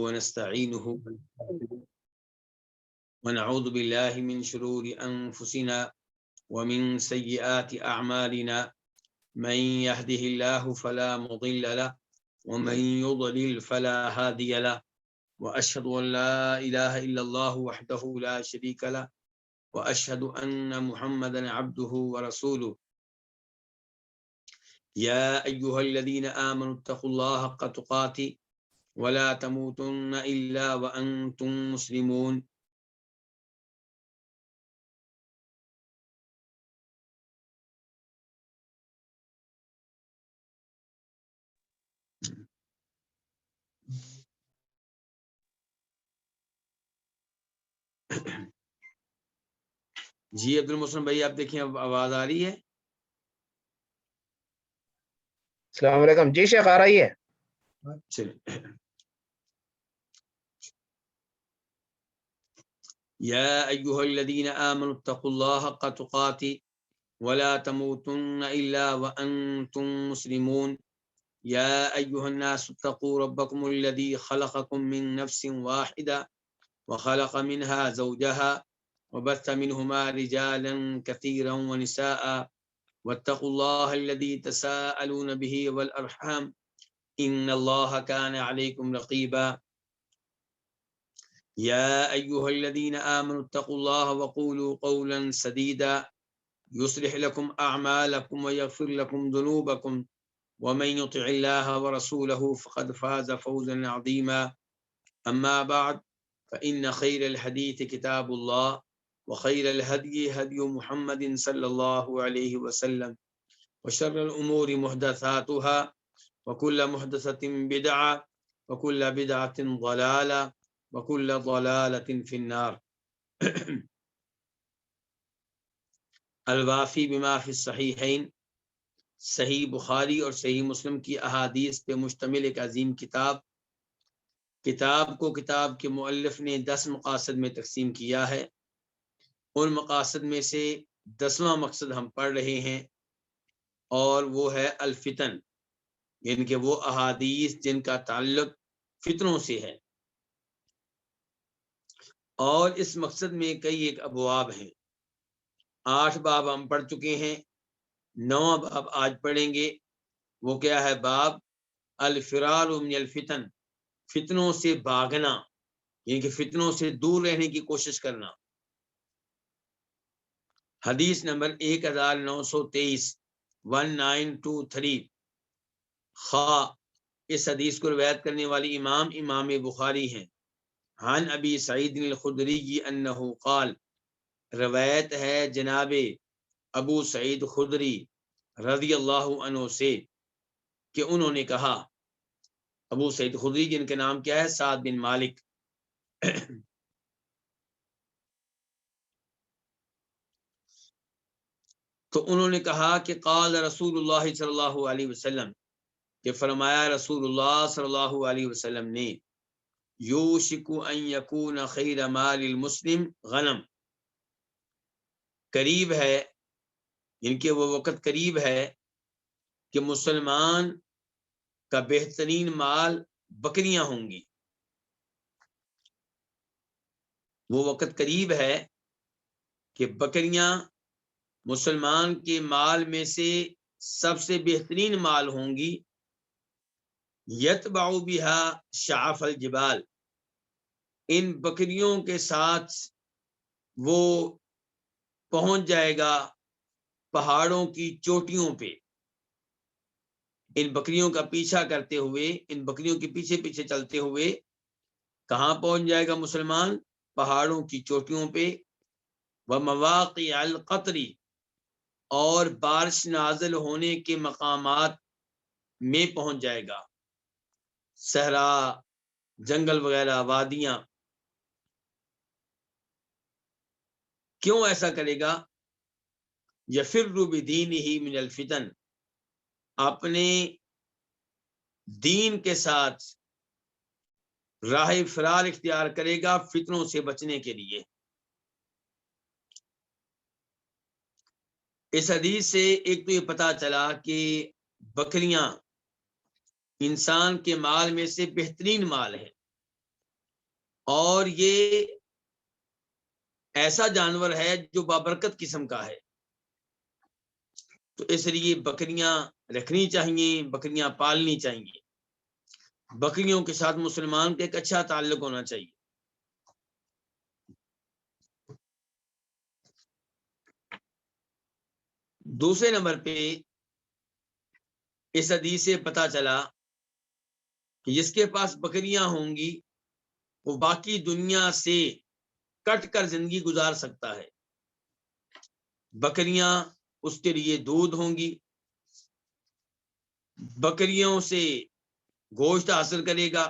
ونستعينه ونعوذ بالله من شرور أنفسنا ومن سيئات أعمالنا من يهده الله فلا مضل له ومن يضلل فلا هادي له وأشهد أن لا إله إلا الله وحده لا شريك له وأشهد أن محمدا عبده ورسوله يا أيها الذين آمنوا اتقوا الله حق تقاته ولا تموتن إلا وأنتم مسلمون جی عبد المحسن بھائی آپ دیکھیں اب آواز آ رہی ہے؟ السلام علیکم جی شیخ آ رہی ہے. یا ایھا الذین آمنوا اتقوا اللہ حق تقاته ولا تموتن الا وانتم مسلمون یا ایھا الناس اتقوا ربکم الذی خلقکم من نفس واحدة وخلق منها زوجها وبث منهما رجالا كثيرا ونساء واتقوا الله الذي تساءلون به والأرحام إن الله كان عليكم رقيبا يا أيها الذين آمنوا اتقوا الله وقولوا قولا سديدا يصلح لكم أعمالكم ويغفر لكم ذنوبكم ومن يطع الله ورسوله فقد فاز فوزا عظيما أما بعد فإن خير الحديث كتاب الله وخير الهدي هدي محمد صلى الله عليه وسلم وشر الأمور محدثاتها وكل محدثة بدعة وكل بدعة ضلالة وكل ضلالة في النار. الوافی بما فی الصحیحین، صحیح بخاری اور صحیح مسلم کی احادیث پہ مشتمل ایک عظیم کتاب کو کتاب کے مؤلف نے 10 مقاصد میں تقسیم کیا ہے. ان مقاصد میں سے 10واں مقصد ہم پڑھ رہے ہیں اور وہ ہے الفتن، یعنی کہ وہ احادیث جن کا تعلق فتنوں سے ہے. اور اس مقصد میں کئی ایک ابواب ہیں. 8 باب ہم پڑھ چکے ہیں، 9واں باب آج پڑھیں گے. وہ کیا ہے؟ باب الفرار من الفتن، فتنوں سے بھاگنا، یعنی کہ فتنوں سے دور رہنے کی کوشش کرنا. حدیث نمبر 1923 1923 خا. اس حدیث کو روایت کرنے والی امام بخاری ہیں. عن ابی سعید الخدری انہ قال، روایت ہے جناب ابو سعید خدری رضی اللہ عنہ سے کہ انہوں نے کہا. ابو سعید خدری جن کے نام کیا ہے؟ سعد بن مالک. تو انہوں نے کہا کہ قال رسول اللہ صلی اللہ علیہ وسلم، کہ فرمایا رسول اللہ صلی اللہ علیہ وسلم نے، یوشک ان یکون خیر مال المسلم غنم، قریب ہے، یعنی کہ وہ وقت قریب ہے کہ مسلمان کا بہترین مال بکریاں ہوں گی. وہ وقت قریب ہے کہ بکریاں مسلمان کے مال میں سے سب سے بہترین مال ہوں گی. یتبع بها شعف الجبال، ان بکریوں کے ساتھ وہ پہنچ جائے گا پہاڑوں کی چوٹیوں پہ. ان بکریوں کا پیچھا کرتے ہوئے، ان بکریوں کے پیچھے پیچھے چلتے ہوئے کہاں پہنچ جائے گا مسلمان؟ پہاڑوں کی چوٹیوں پہ. ومواقع القطر، اور بارش نازل ہونے کے مقامات میں پہنچ جائے گا، صحرا، جنگل وغیرہ، وادیاں. کیوں ایسا کرے گا؟ یفر بدینہ من الفتن، اپنے دین کے ساتھ راہ فرار اختیار کرے گا فتنوں سے بچنے کے لیے. اس حدیث سے ایک تو یہ پتا چلا کہ بکریاں انسان کے مال میں سے بہترین مال ہے. اور یہ ایسا جانور ہے جو بابرکت قسم کا ہے، تو اس لیے بکریاں رکھنی چاہیے، بکریاں پالنی چاہیے، بکریوں کے ساتھ مسلمان کا ایک اچھا تعلق ہونا چاہیے۔ دوسرے نمبر پہ اس حدیث سے پتہ چلا کہ جس کے پاس بکریاں ہوں گی وہ باقی دنیا سے کٹ کر زندگی گزار سکتا ہے۔ بکریاں اس کے لیے دودھ ہوں گی، بکریوں سے گوشت حاصل کرے گا،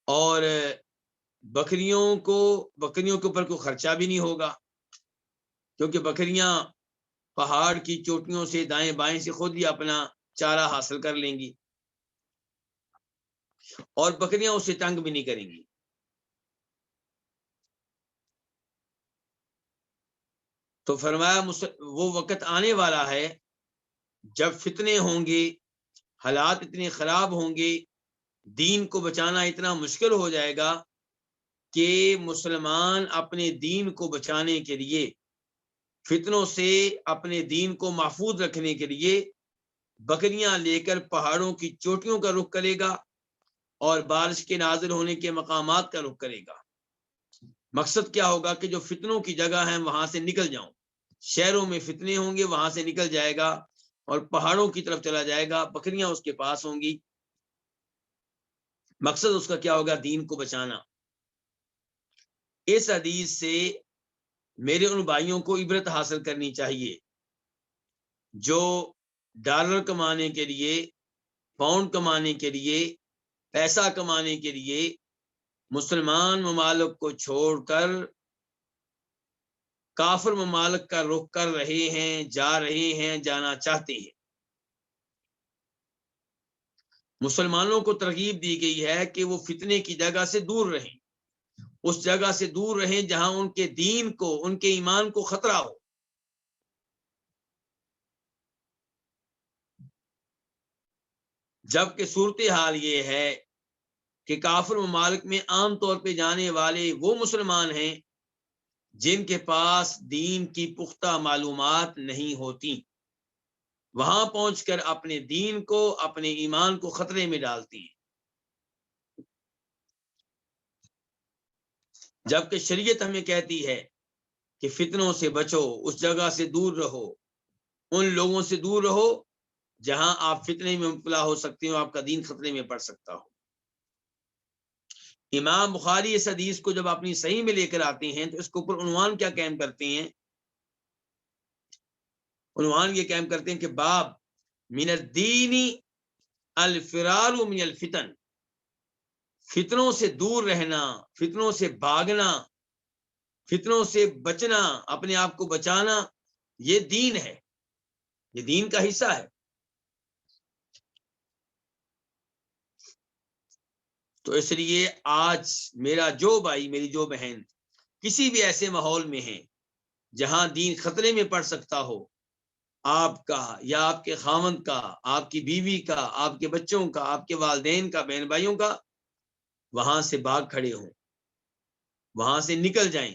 اور بکریوں کے اوپر کوئی خرچہ بھی نہیں ہوگا، کیونکہ بکریاں پہاڑ کی چوٹیوں سے دائیں بائیں سے خود ہی اپنا چارہ حاصل کر لیں گی، اور بکریاں اسے تنگ بھی نہیں کریں گی۔ تو فرمایا وہ وقت آنے والا ہے جب فتنے ہوں گے، حالات اتنے خراب ہوں گے، دین کو بچانا اتنا مشکل ہو جائے گا کہ مسلمان اپنے دین کو بچانے کے لیے، فتنوں سے اپنے دین کو محفوظ رکھنے کے لیے بکریاں لے کر پہاڑوں کی چوٹیوں کا رخ کرے گا اور بارش کے نازل ہونے کے مقامات کا رخ کرے گا۔ مقصد کیا ہوگا کہ جو فتنوں کی جگہ ہیں وہاں سے نکل جاؤں، شہروں میں فتنے ہوں گے وہاں سے نکل جائے گا اور پہاڑوں کی طرف چلا جائے گا، بکریاں اس کے پاس ہوں گی۔ مقصد اس کا کیا ہوگا؟ دین کو بچانا۔ اس حدیث سے میرے ان بھائیوں کو عبرت حاصل کرنی چاہیے جو ڈالر کمانے کے لیے، پاؤنڈ کمانے کے لیے، پیسہ کمانے کے لیے مسلمان ممالک کو چھوڑ کر کافر ممالک کا رخ کر رہے ہیں، جا رہے ہیں، جانا چاہتے ہیں۔ مسلمانوں کو ترغیب دی گئی ہے کہ وہ فتنے کی جگہ سے دور رہیں، اس جگہ سے دور رہیں جہاں ان کے دین کو، ان کے ایمان کو خطرہ ہو۔ جبکہ صورتحال یہ ہے کہ کافر ممالک میں عام طور پہ جانے والے وہ مسلمان ہیں جن کے پاس دین کی پختہ معلومات نہیں ہوتی، وہاں پہنچ کر اپنے دین کو، اپنے ایمان کو خطرے میں ڈالتی ہیں۔ جبکہ شریعت ہمیں کہتی ہے کہ فتنوں سے بچو، اس جگہ سے دور رہو، ان لوگوں سے دور رہو جہاں آپ فتنے میں مبتلا ہو سکتے ہو، آپ کا دین خطرے میں پڑ سکتا ہو۔ امام بخاری اس حدیث کو جب اپنی صحیح میں لے کر آتے ہیں تو اس کے اوپر عنوان کیا قائم کرتے ہیں؟ عنوان یہ قائم کرتے ہیں کہ باب من الدین الفرار من الفتن، فتنوں سے دور رہنا، فتنوں سے بھاگنا، فتنوں سے بچنا، اپنے آپ کو بچانا، یہ دین ہے، یہ دین کا حصہ ہے۔ تو اس لیے آج میرا جو بھائی، میری جو بہن کسی بھی ایسے ماحول میں ہیں جہاں دین خطرے میں پڑ سکتا ہو، آپ کا یا آپ کے خاوند کا، آپ کی بیوی کا، آپ کے بچوں کا، آپ کے والدین کا، بہن بھائیوں کا، وہاں سے بھاگ کھڑے ہوں، وہاں سے نکل جائیں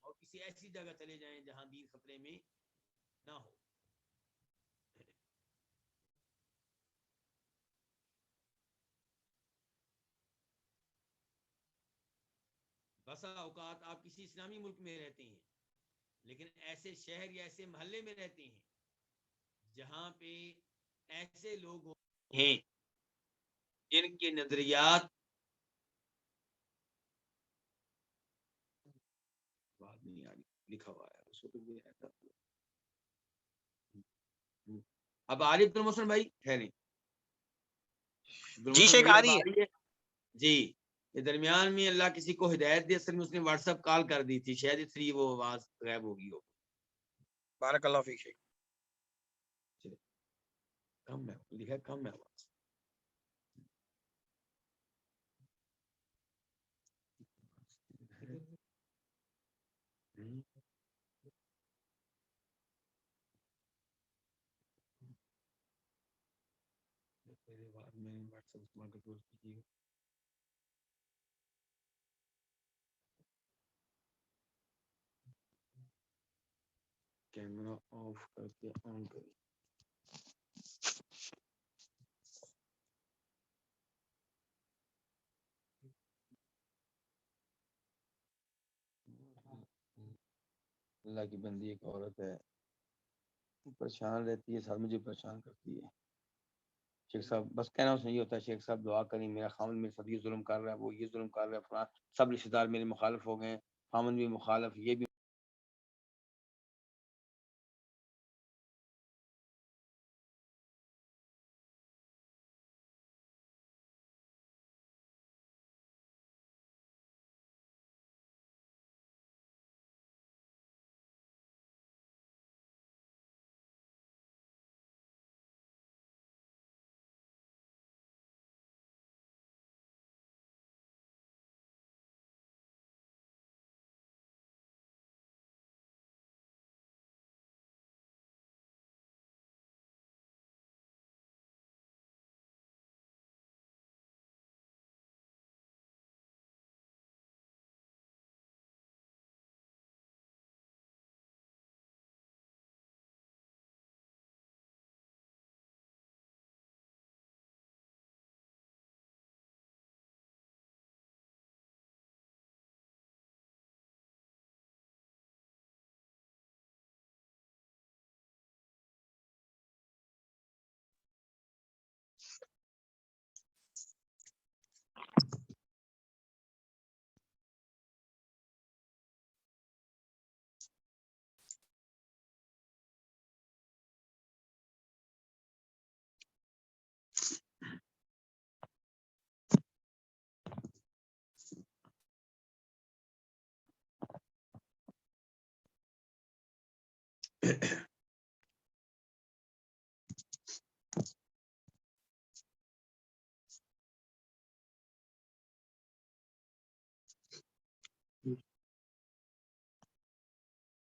اور کسی ایسی جگہ چلے جائیں جہاں دین خطرے میں نہ ہو۔ بسا اوقات آپ کسی اسلامی ملک میں رہتے ہیں لیکن ایسے شہر یا ایسے محلے میں رہتے ہیں جہاں پہ ایسے لوگ ہیں جن کے نظریات بات نہیں آ رہی، لکھا ہوا ہے اس کو تو یہ ایسا۔ اب عارف بن محسن بھائی ٹھہریں، جی شیخ آ رہی ہے جی۔ یہ درمیان میں اللہ کسی کو ہدایت دے، اصل میں اس نے واٹس ایپ کال کر دی تھی، شاید اس لیے وہ آواز غائب ہوگی ہو۔ بارک اللہ فیک شیخ۔ کم ہے، لکھا کم ہے آواز۔ کیمرہ آف کر کے آن کریں. اللہ کی بندی ایک عورت ہے، پریشان رہتی ہے، ساتھ مجھے پریشان کرتی ہے. شیخ صاحب بس کہنا اس نہیں ہوتا، شیخ صاحب دعا کریں، میرا خامن میرے ساتھ یہ ظلم کر رہا ہے، وہ یہ ظلم کر رہا ہے، فلاں سب رشتے دار میرے مخالف ہو گئے، خامن بھی مخالف، یہ بھی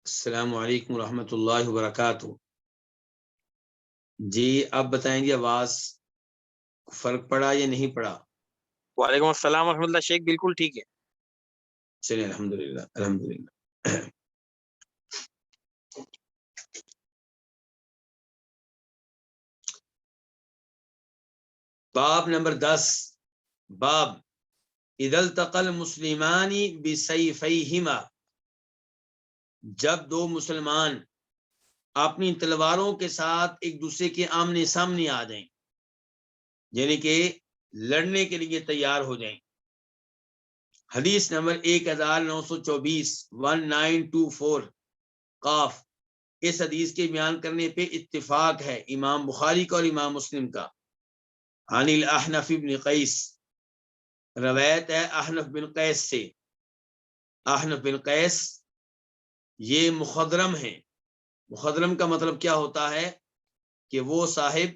السلام علیکم ورحمۃ اللہ وبرکاتہ. جی آپ بتائیں گے آواز فرق پڑا یا نہیں پڑا؟ وعلیکم السلام ورحمۃ اللہ شیخ، بالکل ٹھیک ہے. چلیں الحمدللہ الحمدللہ. باب نمبر 10، باب اذا التقى المسلمان بسيفيهما، جب دو مسلمان اپنی تلواروں کے ساتھ ایک دوسرے کے آمنے سامنے آ جائیں، یعنی کہ لڑنے کے لیے تیار ہو جائیں. حدیث نمبر 1924 1924 قاف. اس حدیث کے بیان کرنے پہ اتفاق ہے امام بخاری کا اور امام مسلم کا. عن الاحنف بن قیس، روایت ہے احنف بن قیس سے. احنف بن قیس یہ مخضرم ہیں. مخضرم کا مطلب کیا ہوتا ہے کہ وہ صاحب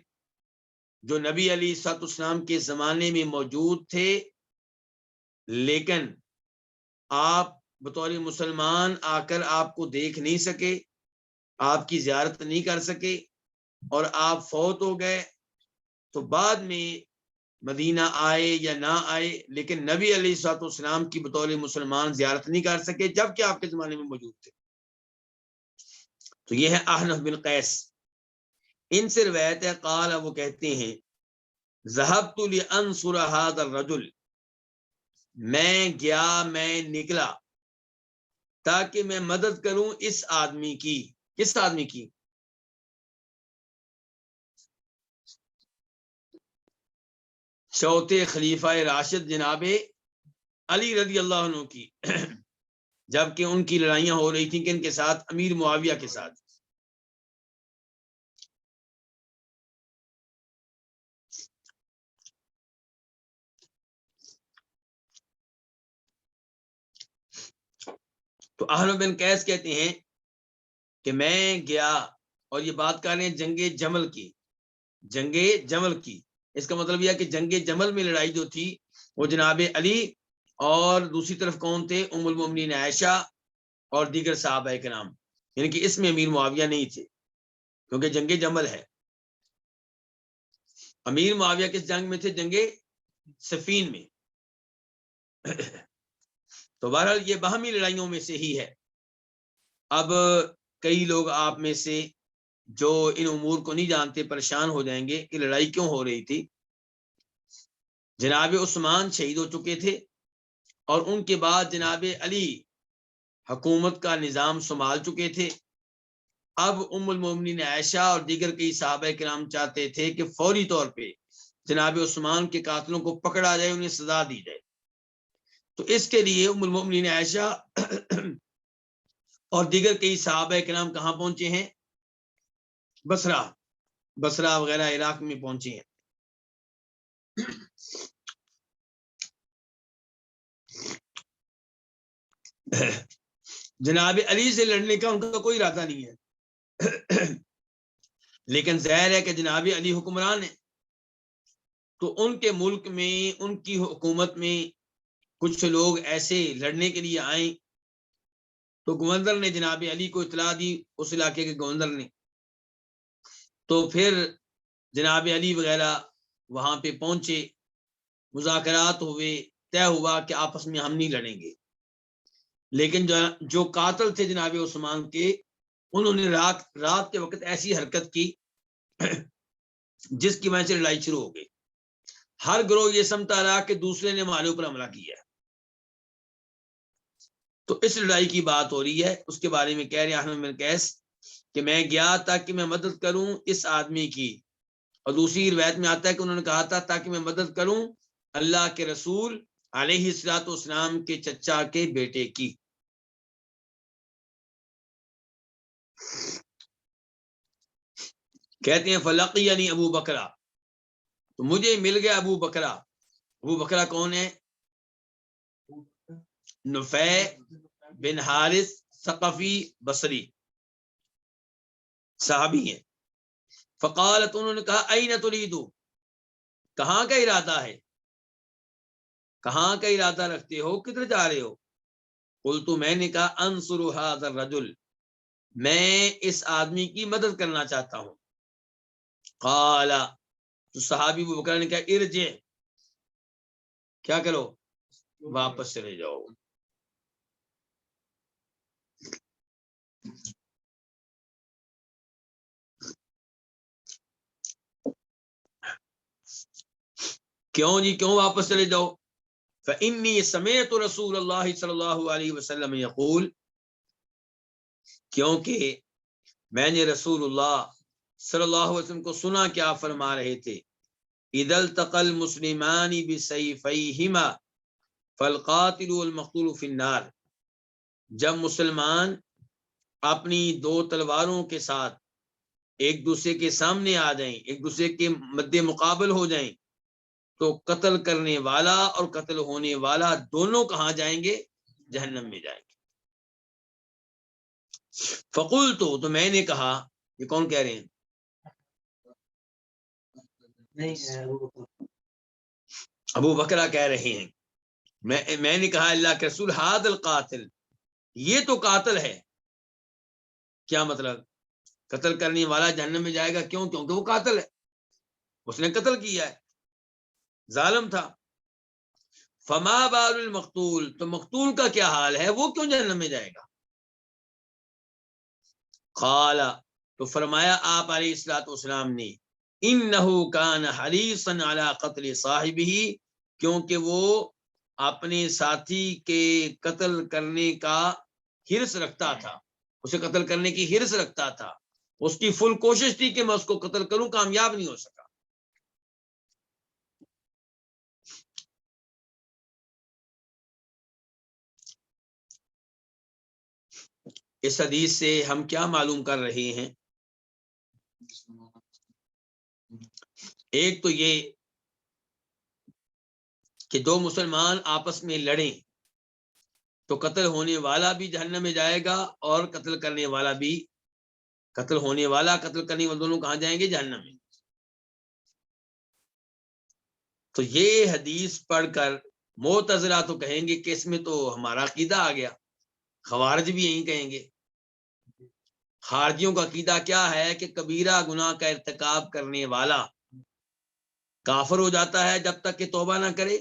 جو نبی علیہ الصلوۃ والسلام کے زمانے میں موجود تھے، لیکن آپ بطور مسلمان آ کر آپ کو دیکھ نہیں سکے، آپ کی زیارت نہیں کر سکے، اور آپ فوت ہو گئے. تو بعد میں مدینہ آئے یا نہ آئے، لیکن نبی علیہ الصلوۃ والسلام کی بطور مسلمان زیارت نہیں کر سکے جبکہ آپ کے زمانے میں موجود تھے. تو یہ ہے احنف بن قیس. ان سے روایت ہے قال، وہ کہتے ہیں ذهبت لانصر هذا الرجل، میں نکلا تاکہ میں مدد کروں اس آدمی کی. کس آدمی کی؟ چوتھے خلیفہ راشد جناب علی رضی اللہ عنہ کی، جبکہ ان کی لڑائیاں ہو رہی تھیں کن کے ساتھ؟ امیر معاویہ کے ساتھ. تو احنف بن قیس کہتے ہیں کہ میں گیا، اور یہ بات کر رہے ہیں جنگ جمل کی. جنگ جمل کی اس کا مطلب یہ کہ جنگ جمل میں لڑائی جو تھی وہ جناب علی اور دوسری طرف کون تھے؟ ام المومنین عائشہ اور دیگر صحابہ کرام، یعنی کہ اس میں امیر معاویہ نہیں تھے کیونکہ جنگ جمل ہے. امیر معاویہ کس جنگ میں تھے؟ جنگ صفین میں. تو بہرحال یہ باہمی لڑائیوں میں سے ہی ہے. اب کئی لوگ آپ میں سے جو ان امور کو نہیں جانتے پریشان ہو جائیں گے کہ لڑائی کیوں ہو رہی تھی۔ جناب عثمان شہید ہو چکے تھے اور ان کے بعد جناب علی حکومت کا نظام سنبھال چکے تھے۔ اب ام المومنین عائشہ اور دیگر کئی صحابہ کرام چاہتے تھے کہ فوری طور پہ جناب عثمان کے قاتلوں کو پکڑا جائے، انہیں سزا دی جائے۔ تو اس کے لیے ام المومنین عائشہ اور دیگر کئی صحابہ کرام کہاں پہنچے ہیں؟ بصرہ وغیرہ عراق میں پہنچے ہیں۔ جناب علی سے لڑنے کا ان کا کوئی ارادہ نہیں ہے، لیکن ظاہر ہے کہ جناب علی حکمران ہیں، تو ان کے ملک میں ان کی حکومت میں کچھ لوگ ایسے لڑنے کے لیے آئیں، تو گورنر نے جناب علی کو اطلاع دی، اس علاقے کے گورنر نے، تو پھر جناب علی وغیرہ وہاں پہ پہنچے، مذاکرات ہوئے، طے ہوا کہ آپس میں ہم نہیں لڑیں گے۔ لیکن جو قاتل تھے جناب عثمان کے، انہوں نے رات کے وقت ایسی حرکت کی جس کی وجہ سے لڑائی شروع ہو گئی۔ ہر گروہ یہ سمجھتا رہا کہ دوسرے نے ہمارے اوپر حملہ کیا ہے۔ تو اس لڑائی کی بات ہو رہی ہے، اس کے بارے میں کہہ رہے ہیں احمد بن قیس کہ میں گیا تاکہ میں مدد کروں اس آدمی کی، اور دوسری روایت میں آتا ہے کہ انہوں نے کہا تھا تاکہ میں مدد کروں اللہ کے رسول علیہ الصلوۃ والسلام کے چچا کے بیٹے کی۔ کہتے ہیں فلقینی ابو بکرہ، تو مجھے مل گیا ابو بکرہ۔ ابو بکرہ کون ہے؟ نفع بن حارث ثقفی بصری صحابی ہیں۔ فقالت، انہوں نے کہا این تریدو، کہاں کا ارادہ ہے، کہاں کا ارادہ رکھتے ہو، کدھر جا رہے ہو؟ قلت، میں نے کہا انصر هذا الرجل، میں اس آدمی کی مدد کرنا چاہتا ہوں۔ قال، تو صحابی ابو بکر نے کہا ارجع، کیا کرو، واپس چلے جاؤ۔ کیوں جی، کیوں واپس چلے جاؤ؟ فإنی سمعت رسول اللہ صلی اللہ علیہ وسلم یقول، کیونکہ میں نے رسول اللہ صلی اللہ علیہ وسلم کو سنا کیا فرما رہے تھے، اذا التقى المسلمان بسیفیہما فالقاتل والمقتول فی النار، جب مسلمان اپنی دو تلواروں کے ساتھ ایک دوسرے کے سامنے آ جائیں، ایک دوسرے کے مد مقابل ہو جائیں، تو قتل کرنے والا اور قتل ہونے والا دونوں کہاں جائیں گے؟ جہنم میں جائیں گے۔ فقلت، تو میں نے کہا، یہ کون کہہ رہے ہیں؟ ابو بکرہ کہہ رہے ہیں، میں نے کہا اللہ کے رسول ھذا القاتل، یہ تو قاتل ہے۔ کیا مطلب؟ قتل کرنے والا جہنم میں جائے گا، کیوں؟ کیونکہ وہ قاتل ہے، اس نے قتل کیا ہے، ظالم تھا۔ فما بال المقتول، تو مقتول کا کیا حال ہے، وہ کیوں جہنم میں جائے گا؟ قال، تو فرمایا آپ علیہ الصلوۃ والسلام نے، انہ کان حریصا علی قتل صاحبہ، کیونکہ وہ اپنے ساتھی کے قتل کرنے کا حرص رکھتا تھا، اسے قتل کرنے کی حرص رکھتا تھا، اس کی فل کوشش تھی کہ میں اس کو قتل کروں، کامیاب نہیں ہو سکا۔ اس حدیث سے ہم کیا معلوم کر رہے ہیں؟ ایک تو یہ کہ دو مسلمان آپس میں لڑیں تو قتل ہونے والا بھی جہنم میں جائے گا، اور قتل کرنے والا بھی، قتل ہونے والا قتل کرنے والے دونوں کہاں جائیں گے؟ جہنم میں۔ تو یہ حدیث پڑھ کر معتزلہ تو کہیں گے کہ اس میں تو ہمارا عقیدہ آ گیا، خوارج بھی یہی کہیں گے۔ خارجیوں کا عقیدہ کیا ہے کہ کبیرہ گناہ کا ارتکاب کرنے والا کافر ہو جاتا ہے جب تک کہ توبہ نہ کرے،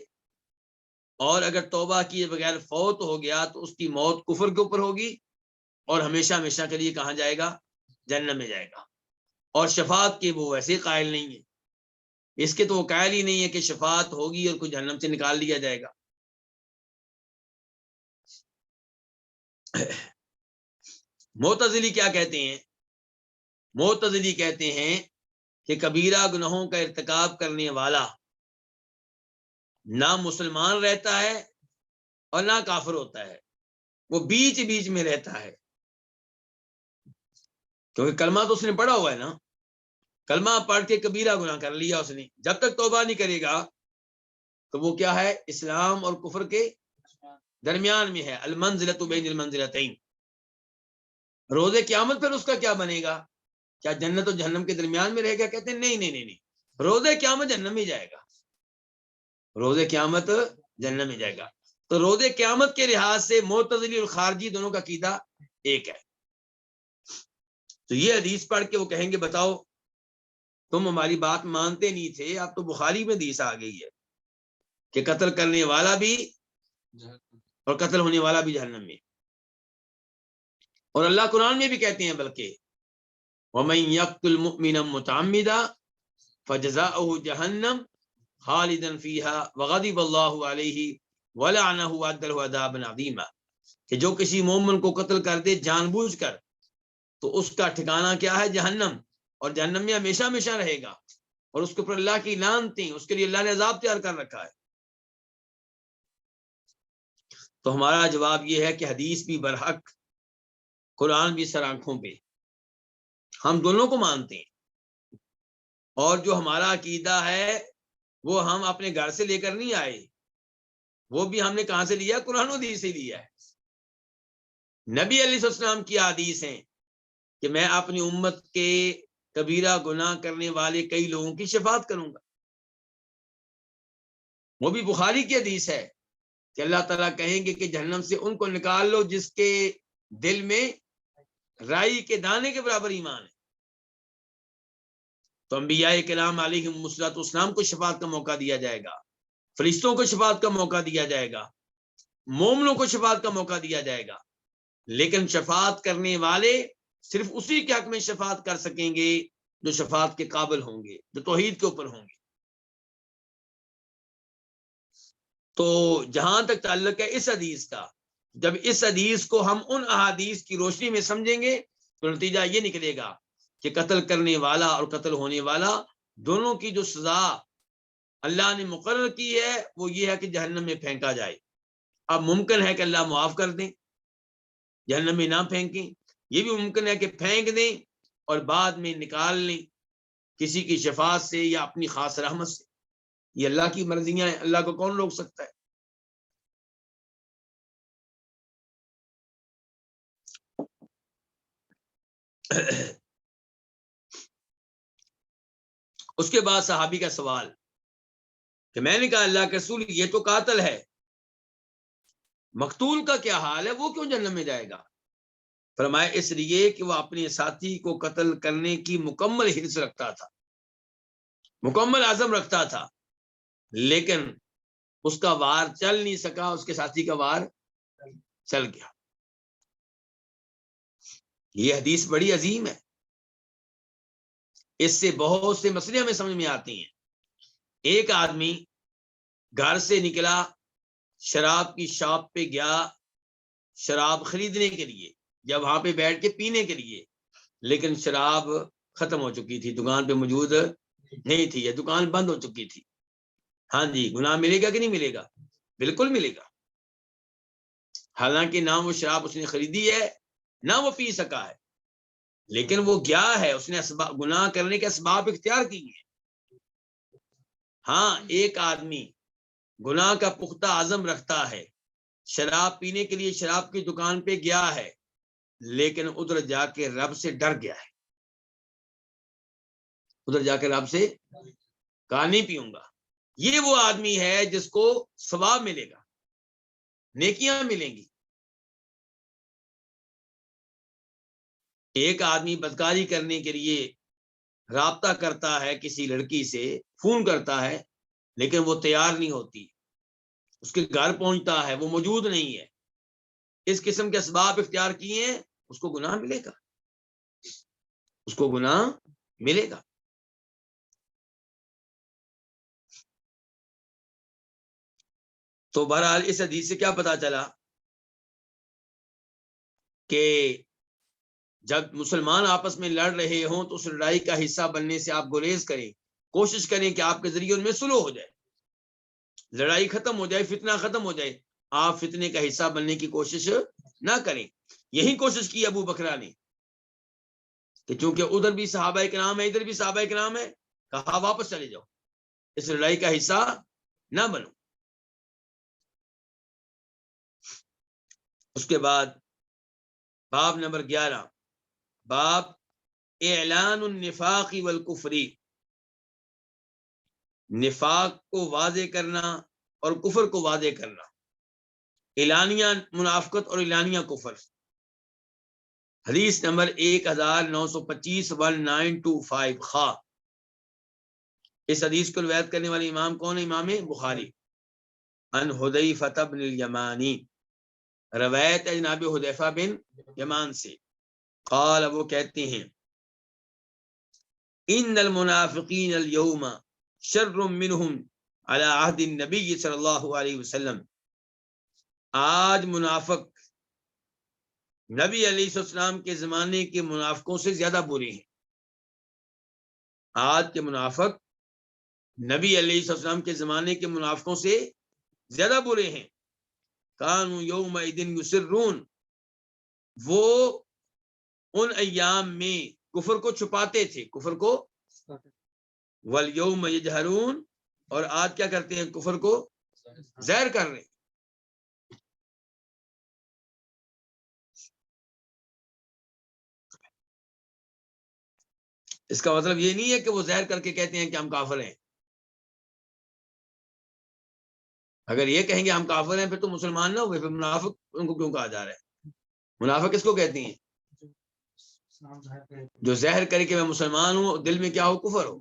اور اگر توبہ کیے بغیر فوت ہو گیا تو اس کی موت کفر کے اوپر ہوگی، اور ہمیشہ ہمیشہ کے لیے کہاں جائے گا؟ جنت میں جائے گا. اور شفاعت کے وہ ویسے قائل نہیں ہے, اس کے تو وہ قائل ہی نہیں ہے کہ شفاعت ہوگی اور کوئی جہنم سے نکال دیا جائے گا. معتزلی کیا کہتے ہیں؟ معتزلی کہتے ہیں کہ کبیرہ گناہوں کا ارتکاب کرنے والا نہ مسلمان رہتا ہے اور نہ کافر ہوتا ہے, وہ بیچ بیچ میں رہتا ہے, کیونکہ کلمہ تو اس نے پڑھا ہوا ہے نا, کلمہ پڑھ کے کبیرہ گناہ کر لیا اس نے, جب تک توبہ نہیں کرے گا تو وہ کیا ہے؟ اسلام اور کفر کے درمیان میں ہے, المنزلۃ بین المنزلتین. روز قیامت پر اس کا کیا بنے گا؟ کیا جنت و جہنم کے درمیان میں رہے گا؟ کہتے ہیں نہیں نہیں نہیں نہیں, روز قیامت جہنم میں جائے گا, روز قیامت جنت میں جائے گا. تو روز قیامت کے لحاظ سے معتزلی اور خارجی دونوں کا عقیدہ ایک ہے. تو یہ حدیث پڑھ کے وہ کہیں گے بتاؤ تم ہماری بات مانتے نہیں تھے, اب تو بخاری میں حدیث آ گئی ہے کہ قتل کرنے والا بھی اور قتل ہونے والا بھی جہنم میں. اور اللہ قرآن میں بھی کہتے ہیں بلکہ وَمَن يَقْتُلْ مُؤْمِنًا مُتَعَمِّدًا فَجَزَاؤُهُ جَهَنَّمُ خَالِدًا فِيهَا وَغَضِبَ اللَّهُ عَلَيْهِ وَلَعَنَهُ وَأَعَدَّ لَهُ عَذَابًا عَظِيمًا, کہ جو کسی مومن کو قتل کر دے جان بوجھ کر تو اس کا ٹھکانہ کیا ہے؟ جہنم, اور جہنم میں ہمیشہ ہمیشہ رہے گا, اور اس کے اوپر اللہ کی لعنتیں, اس کے لیے اللہ نے عذاب تیار کر رکھا ہے. تو ہمارا جواب یہ ہے کہ حدیث بھی برحق, قرآن بھی سر آنکھوں پہ, ہم دونوں کو مانتے ہیں. اور جو ہمارا عقیدہ ہے وہ ہم اپنے گھر سے لے کر نہیں آئے, وہ بھی ہم نے کہاں سے لیا؟ قرآن و حدیث سے لیا ہے. نبی علیہ السلام کی حدیث ہیں کہ میں اپنی امت کے کبیرہ گناہ کرنے والے کئی لوگوں کی شفاعت کروں گا. وہ بھی بخاری کی حدیث ہے کہ اللہ تعالیٰ کہیں گے کہ جہنم سے ان کو نکال لو جس کے دل میں رائی کے دانے کے برابر ایمان ہے. تو انبیاء کرام علیہم الصلوۃ والسلام کو شفاعت کا موقع دیا جائے گا, فرشتوں کو شفاعت کا موقع دیا جائے گا, مومنوں کو شفاعت کا موقع دیا جائے گا. لیکن شفاعت کرنے والے صرف اسی کے حق میں شفاعت کر سکیں گے جو شفاعت کے قابل ہوں گے, جو توحید کے اوپر ہوں گے. تو جہاں تک تعلق ہے اس حدیث کا, جب اس حدیث کو ہم ان احادیث کی روشنی میں سمجھیں گے تو نتیجہ یہ نکلے گا کہ قتل کرنے والا اور قتل ہونے والا دونوں کی جو سزا اللہ نے مقرر کی ہے وہ یہ ہے کہ جہنم میں پھینکا جائے. اب ممکن ہے کہ اللہ معاف کر دیں, جہنم میں نہ پھینکیں, یہ بھی ممکن ہے کہ پھینک دیں اور بعد میں نکال لیں کسی کی شفاعت سے یا اپنی خاص رحمت سے. یہ اللہ کی مرضیاں ہیں, اللہ کو کون روک سکتا ہے؟ اس کے بعد صحابی کا سوال کہ میں نے کہا اللہ کے رسول یہ تو قاتل ہے, مقتول کا کیا حال ہے, وہ کیوں جہنم میں جائے گا؟ فرمایا اس لیے کہ وہ اپنے ساتھی کو قتل کرنے کی مکمل حرص رکھتا تھا, مکمل عزم رکھتا تھا, لیکن اس کا وار چل نہیں سکا, اس کے ساتھی کا وار چل گیا. یہ حدیث بڑی عظیم ہے, اس سے بہت سے مسئلے ہمیں سمجھ میں آتی ہیں. ایک آدمی گھر سے نکلا, شراب کی شاپ پہ گیا شراب خریدنے کے لیے, یا وہاں پہ بیٹھ کے پینے کے لیے, لیکن شراب ختم ہو چکی تھی, دکان پہ موجود نہیں تھی, یا دکان بند ہو چکی تھی. ہاں جی, گناہ ملے گا کہ نہیں ملے گا؟ بالکل ملے گا. حالانکہ نہ وہ شراب اس نے خریدی ہے نہ وہ پی سکا ہے, لیکن وہ گیا ہے, اس نے گناہ کرنے کے اسباب اختیار کی ہیں. ہاں, ایک آدمی گناہ کا پختہ عزم رکھتا ہے, شراب پینے کے لیے شراب کی دکان پہ گیا ہے, لیکن ادھر جا کے رب سے ڈر گیا ہے, ادھر جا کے رب سے کہا نہیں پیوں گا. یہ وہ آدمی ہے جس کو ثواب ملے گا, نیکیاں ملیں گی. ایک آدمی بدکاری کرنے کے لیے رابطہ کرتا ہے کسی لڑکی سے, فون کرتا ہے, لیکن وہ تیار نہیں ہوتی, اس کے گھر پہنچتا ہے, وہ موجود نہیں ہے. اس قسم کے اسباب اختیار کیے ہیں اس کو گناہ ملے گا، اس کو گناہ ملے گا۔ تو بہرحال اس حدیث سے کیا پتا چلا کہ جب مسلمان آپس میں لڑ رہے ہوں تو اس لڑائی کا حصہ بننے سے آپ گریز کریں، کوشش کریں کہ آپ کے ذریعے ان میں صلح ہو جائے، لڑائی ختم ہو جائے، فتنہ ختم ہو جائے، آپ فتنے کا حصہ بننے کی کوشش نہ کریں۔ یہی کوشش کی ابو بکرہ نے کہ چونکہ ادھر بھی صحابہ کرام ہے، ادھر بھی صحابہ کرام ہے، کہا واپس چلے جاؤ، اس لڑائی کا حصہ نہ بنو۔ اس کے بعد باب نمبر 11، باب اعلان النفاق والکفر، نفاق کو واضح کرنا اور کفر کو واضح کرنا، اعلانیہ منافقت اور اعلانیہ کفر۔ حدیث نمبر 1925 1925 خا۔ اس حدیث کو روایت کرنے والے امام کون ہے؟ امام بخاری۔ عن حذیفہ بن الیمانی، روایت ہے جناب حذیفہ بن یمان سے، قال وہ کہتے ہیں ان المنافقین اليوم شر منهم على عہد النبی صلی اللہ علیہ وسلم، آج منافق نبی علیہ السلام کے زمانے کے منافقوں سے زیادہ برے ہیں۔ آج کے منافق نبی علیہ السلام کے زمانے کے منافقوں سے زیادہ برے ہیں۔ کانوا یومئذ یسرون، وہ ان ایام میں کفر کو چھپاتے تھے، کفر کو، والیوم یجہرون، اور آج کیا کرتے ہیں؟ کفر کو ظاہر کر رہے ہیں۔ اس کا مطلب یہ نہیں ہے کہ وہ ظاہر کر کے کہتے ہیں کہ ہم کافر ہیں۔ اگر یہ کہیں گے ہم کافر ہیں پھر تو مسلمان نہ ہوئے، پھر منافق ان کو کیوں کہا جا رہا ہے؟ منافق کس کو کہتے ہیں؟ جو ظاہر کرے کہ میں مسلمان ہوں، دل میں کیا ہو؟ کفر ہو۔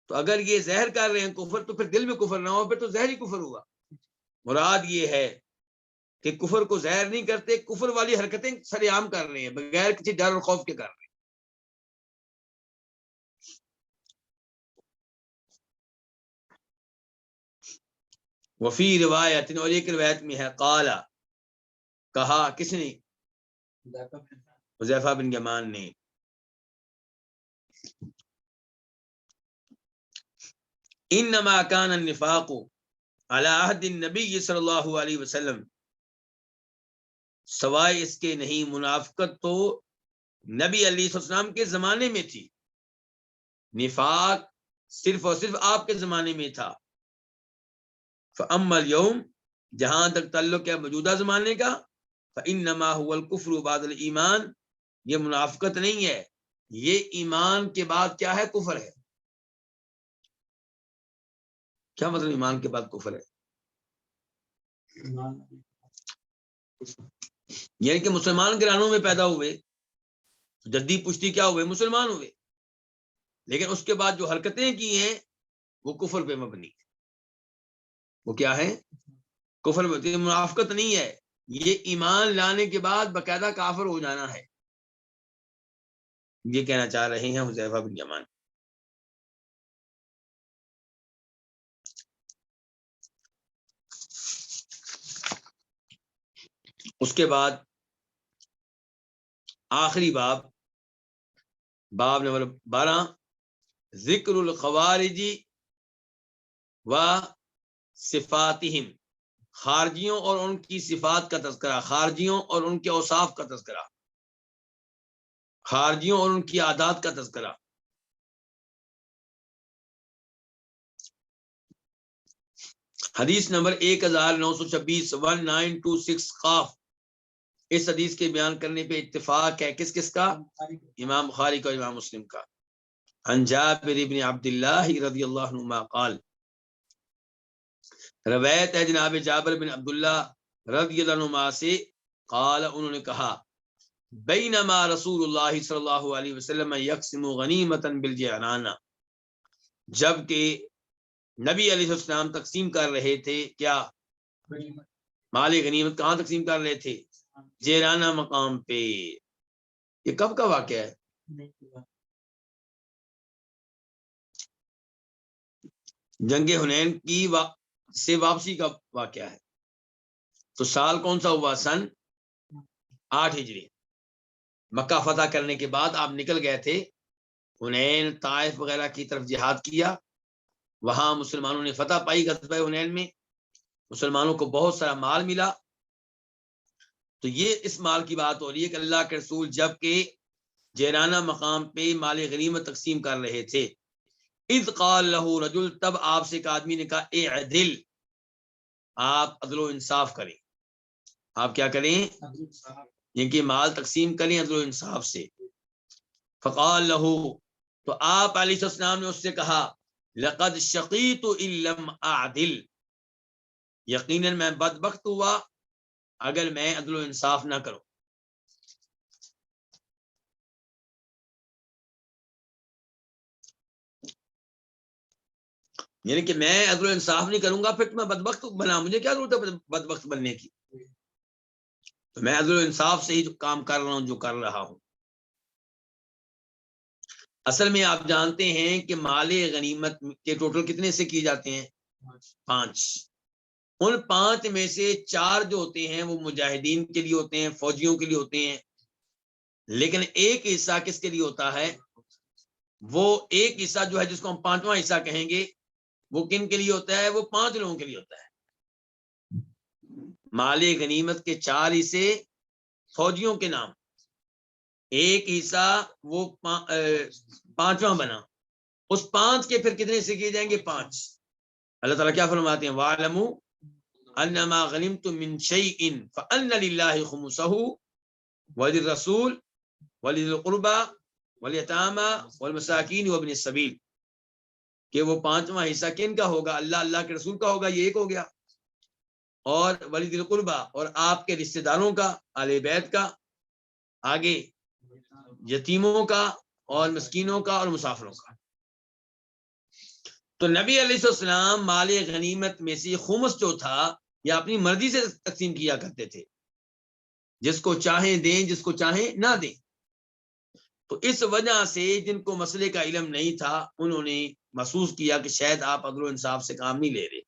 تو اگر یہ ظاہر کر رہے ہیں کفر، تو پھر دل میں کفر نہ ہو، پھر تو ظاہری کفر ہوگا۔ مراد یہ ہے کہ کفر کو ظاہر نہیں کرتے، کفر والی حرکتیں سر عام کر رہے ہیں بغیر کسی ڈر اور خوف کے کر رہے ہیں۔ وفی روایت، اور ایک روایت میں ہے، قال، کہا، کس نے؟ حذیفہ بن یمان نے، انما کان النفاق علی عہد النبی صلی اللہ علیہ وسلم، سوائے اس کے نہیں منافقت تو نبی علیہ السلام کے زمانے میں تھی، نفاق صرف اور صرف آپ کے زمانے میں تھا۔ فاما اليوم، جہاں تک تعلق ہے موجودہ زمانے کا، فانما هو الكفر بعد الایمان، یہ منافقت نہیں ہے، یہ ایمان کے بعد کیا ہے؟ کفر ہے۔ کیا مطلب ایمان کے بعد کفر ہے؟ یعنی کہ مسلمان گھرانوں میں پیدا ہوئے، جدی پشتی کیا ہوئے؟ مسلمان ہوئے، لیکن اس کے بعد جو حرکتیں کی ہیں وہ کفر پہ مبنی ہے۔ وہ کیا ہے؟ کفر پہ، منافقت نہیں ہے، یہ ایمان لانے کے بعد باقاعدہ کافر ہو جانا ہے، یہ کہنا چاہ رہے ہیں حذیفہ بن یمان۔ اس کے بعد آخری باب، باب نمبر 12، ذکر الخوارج و صفاتہم، خارجیوں اور ان کی صفات کا تذکرہ، خارجیوں اور ان کے اوصاف کا تذکرہ، خارجیوں اور ان کی عادات کا تذکرہ۔ حدیث نمبر 1926 1926 قاف۔ اس حدیث کے بیان کرنے پہ اتفاق ہے کس کس کا؟ امام بخاری کا، امام مسلم کا۔ عن جابر بن عبداللہ رضی اللہ عنہما قال، روایت ہے جناب جابر بن عبداللہ رضی اللہ عنہما سے، قال، انہوں نے کہا، بینما رسول اللہ صلی اللہ علیہ وسلم یقسم غنیمتا بالجعرانہ، جبکہ نبی علیہ السلام تقسیم کر رہے تھے کیا؟ مال غنیمت کہاں تقسیم کر رہے تھے؟ جیرانہ مقام پہ. یہ کب کا واقعہ ہے؟ جنگ حنین کی سے واپسی کا واقعہ ہے. تو سال کون سا ہوا؟ سن 8 ہجری. مکہ فتح کرنے کے بعد آپ نکل گئے تھے حنین، طائف وغیرہ کی طرف جہاد کیا. وہاں مسلمانوں نے فتح پائی. غزوہ حنین میں مسلمانوں کو بہت سارا مال ملا. تو یہ اس مال کی بات ہو رہی ہے کہ اللہ کے رسول جب کہ جیرانہ مقام پہ مال غنیمت تقسیم کر رہے تھے، اذ قال له رجل، تب آپ سے ایک آدمی نے کہا اعدل، آپ عدل و انصاف کریں. آپ کیا کریں؟ ان کی مال تقسیم کریں عدل و انصاف سے. فقال له، تو آپ علیہ السلام نے اس سے کہا لقد شقیت ان لم اعدل، یقیناً میں بدبخت ہوا اگر میں عدل و انصاف نہ کروں. یعنی کہ میں عدل و انصاف نہیں کروں گا پھر تو میں بدبخت بنا، مجھے کیا ضرورت ہے بدبخت بننے کی؟ تو میں عدل و انصاف سے ہی کام کر رہا ہوں جو کر رہا ہوں. اصل میں آپ جانتے ہیں کہ مال غنیمت کے ٹوٹل کتنے سے کیے جاتے ہیں؟ 5. ان 5 میں سے 4 جو ہوتے ہیں وہ مجاہدین کے لیے ہوتے ہیں، فوجیوں کے لیے ہوتے ہیں. لیکن ایک حصہ کس کے لیے ہوتا ہے؟ وہ ایک حصہ جو ہے جس کو ہم 5واں حصہ کہیں گے، وہ کن کے لیے ہوتا ہے؟ وہ 5 لوگوں کے لیے ہوتا ہے. مال غنیمت کے 4 حصے فوجیوں کے نام، ایک حصہ وہ 5واں بنا. اس 5 کے پھر کتنے سے کیے جائیں گے؟ 5. اللہ تعالیٰ کیا فرماتے ہیں؟ وَاعْلَمُوا أَنَّمَا غَنِمْتُم مِّن شَيْءٍ فَأَنَّ لِلَّهِ خُمُسَهُ وَلِلرَّسُولِ وَلِذِي الْقُرْبَى وَالْيَتَامَى وَالْمَسَاكِينِ وَابْنِ السَّبِيلِ، کہ وہ 5واں حصہ کن کا ہوگا؟ اللہ کے رسول کا ہوگا، یہ ایک ہو گیا. اور وَلِذِي الْقُرْبَى، اور آپ کے رشتہ داروں کا، اہل بیت کا. آگے یتیموں کا اور مسکینوں کا اور مسافروں کا. تو نبی علیہ السلام مال غنیمت میں سے خمس جو تھا یہ اپنی مرضی سے تقسیم کیا کرتے تھے، جس کو چاہیں دیں، جس کو چاہیں نہ دیں. تو اس وجہ سے جن کو مسئلے کا علم نہیں تھا انہوں نے محسوس کیا کہ شاید آپ عدل و انصاف سے کام نہیں لے رہے.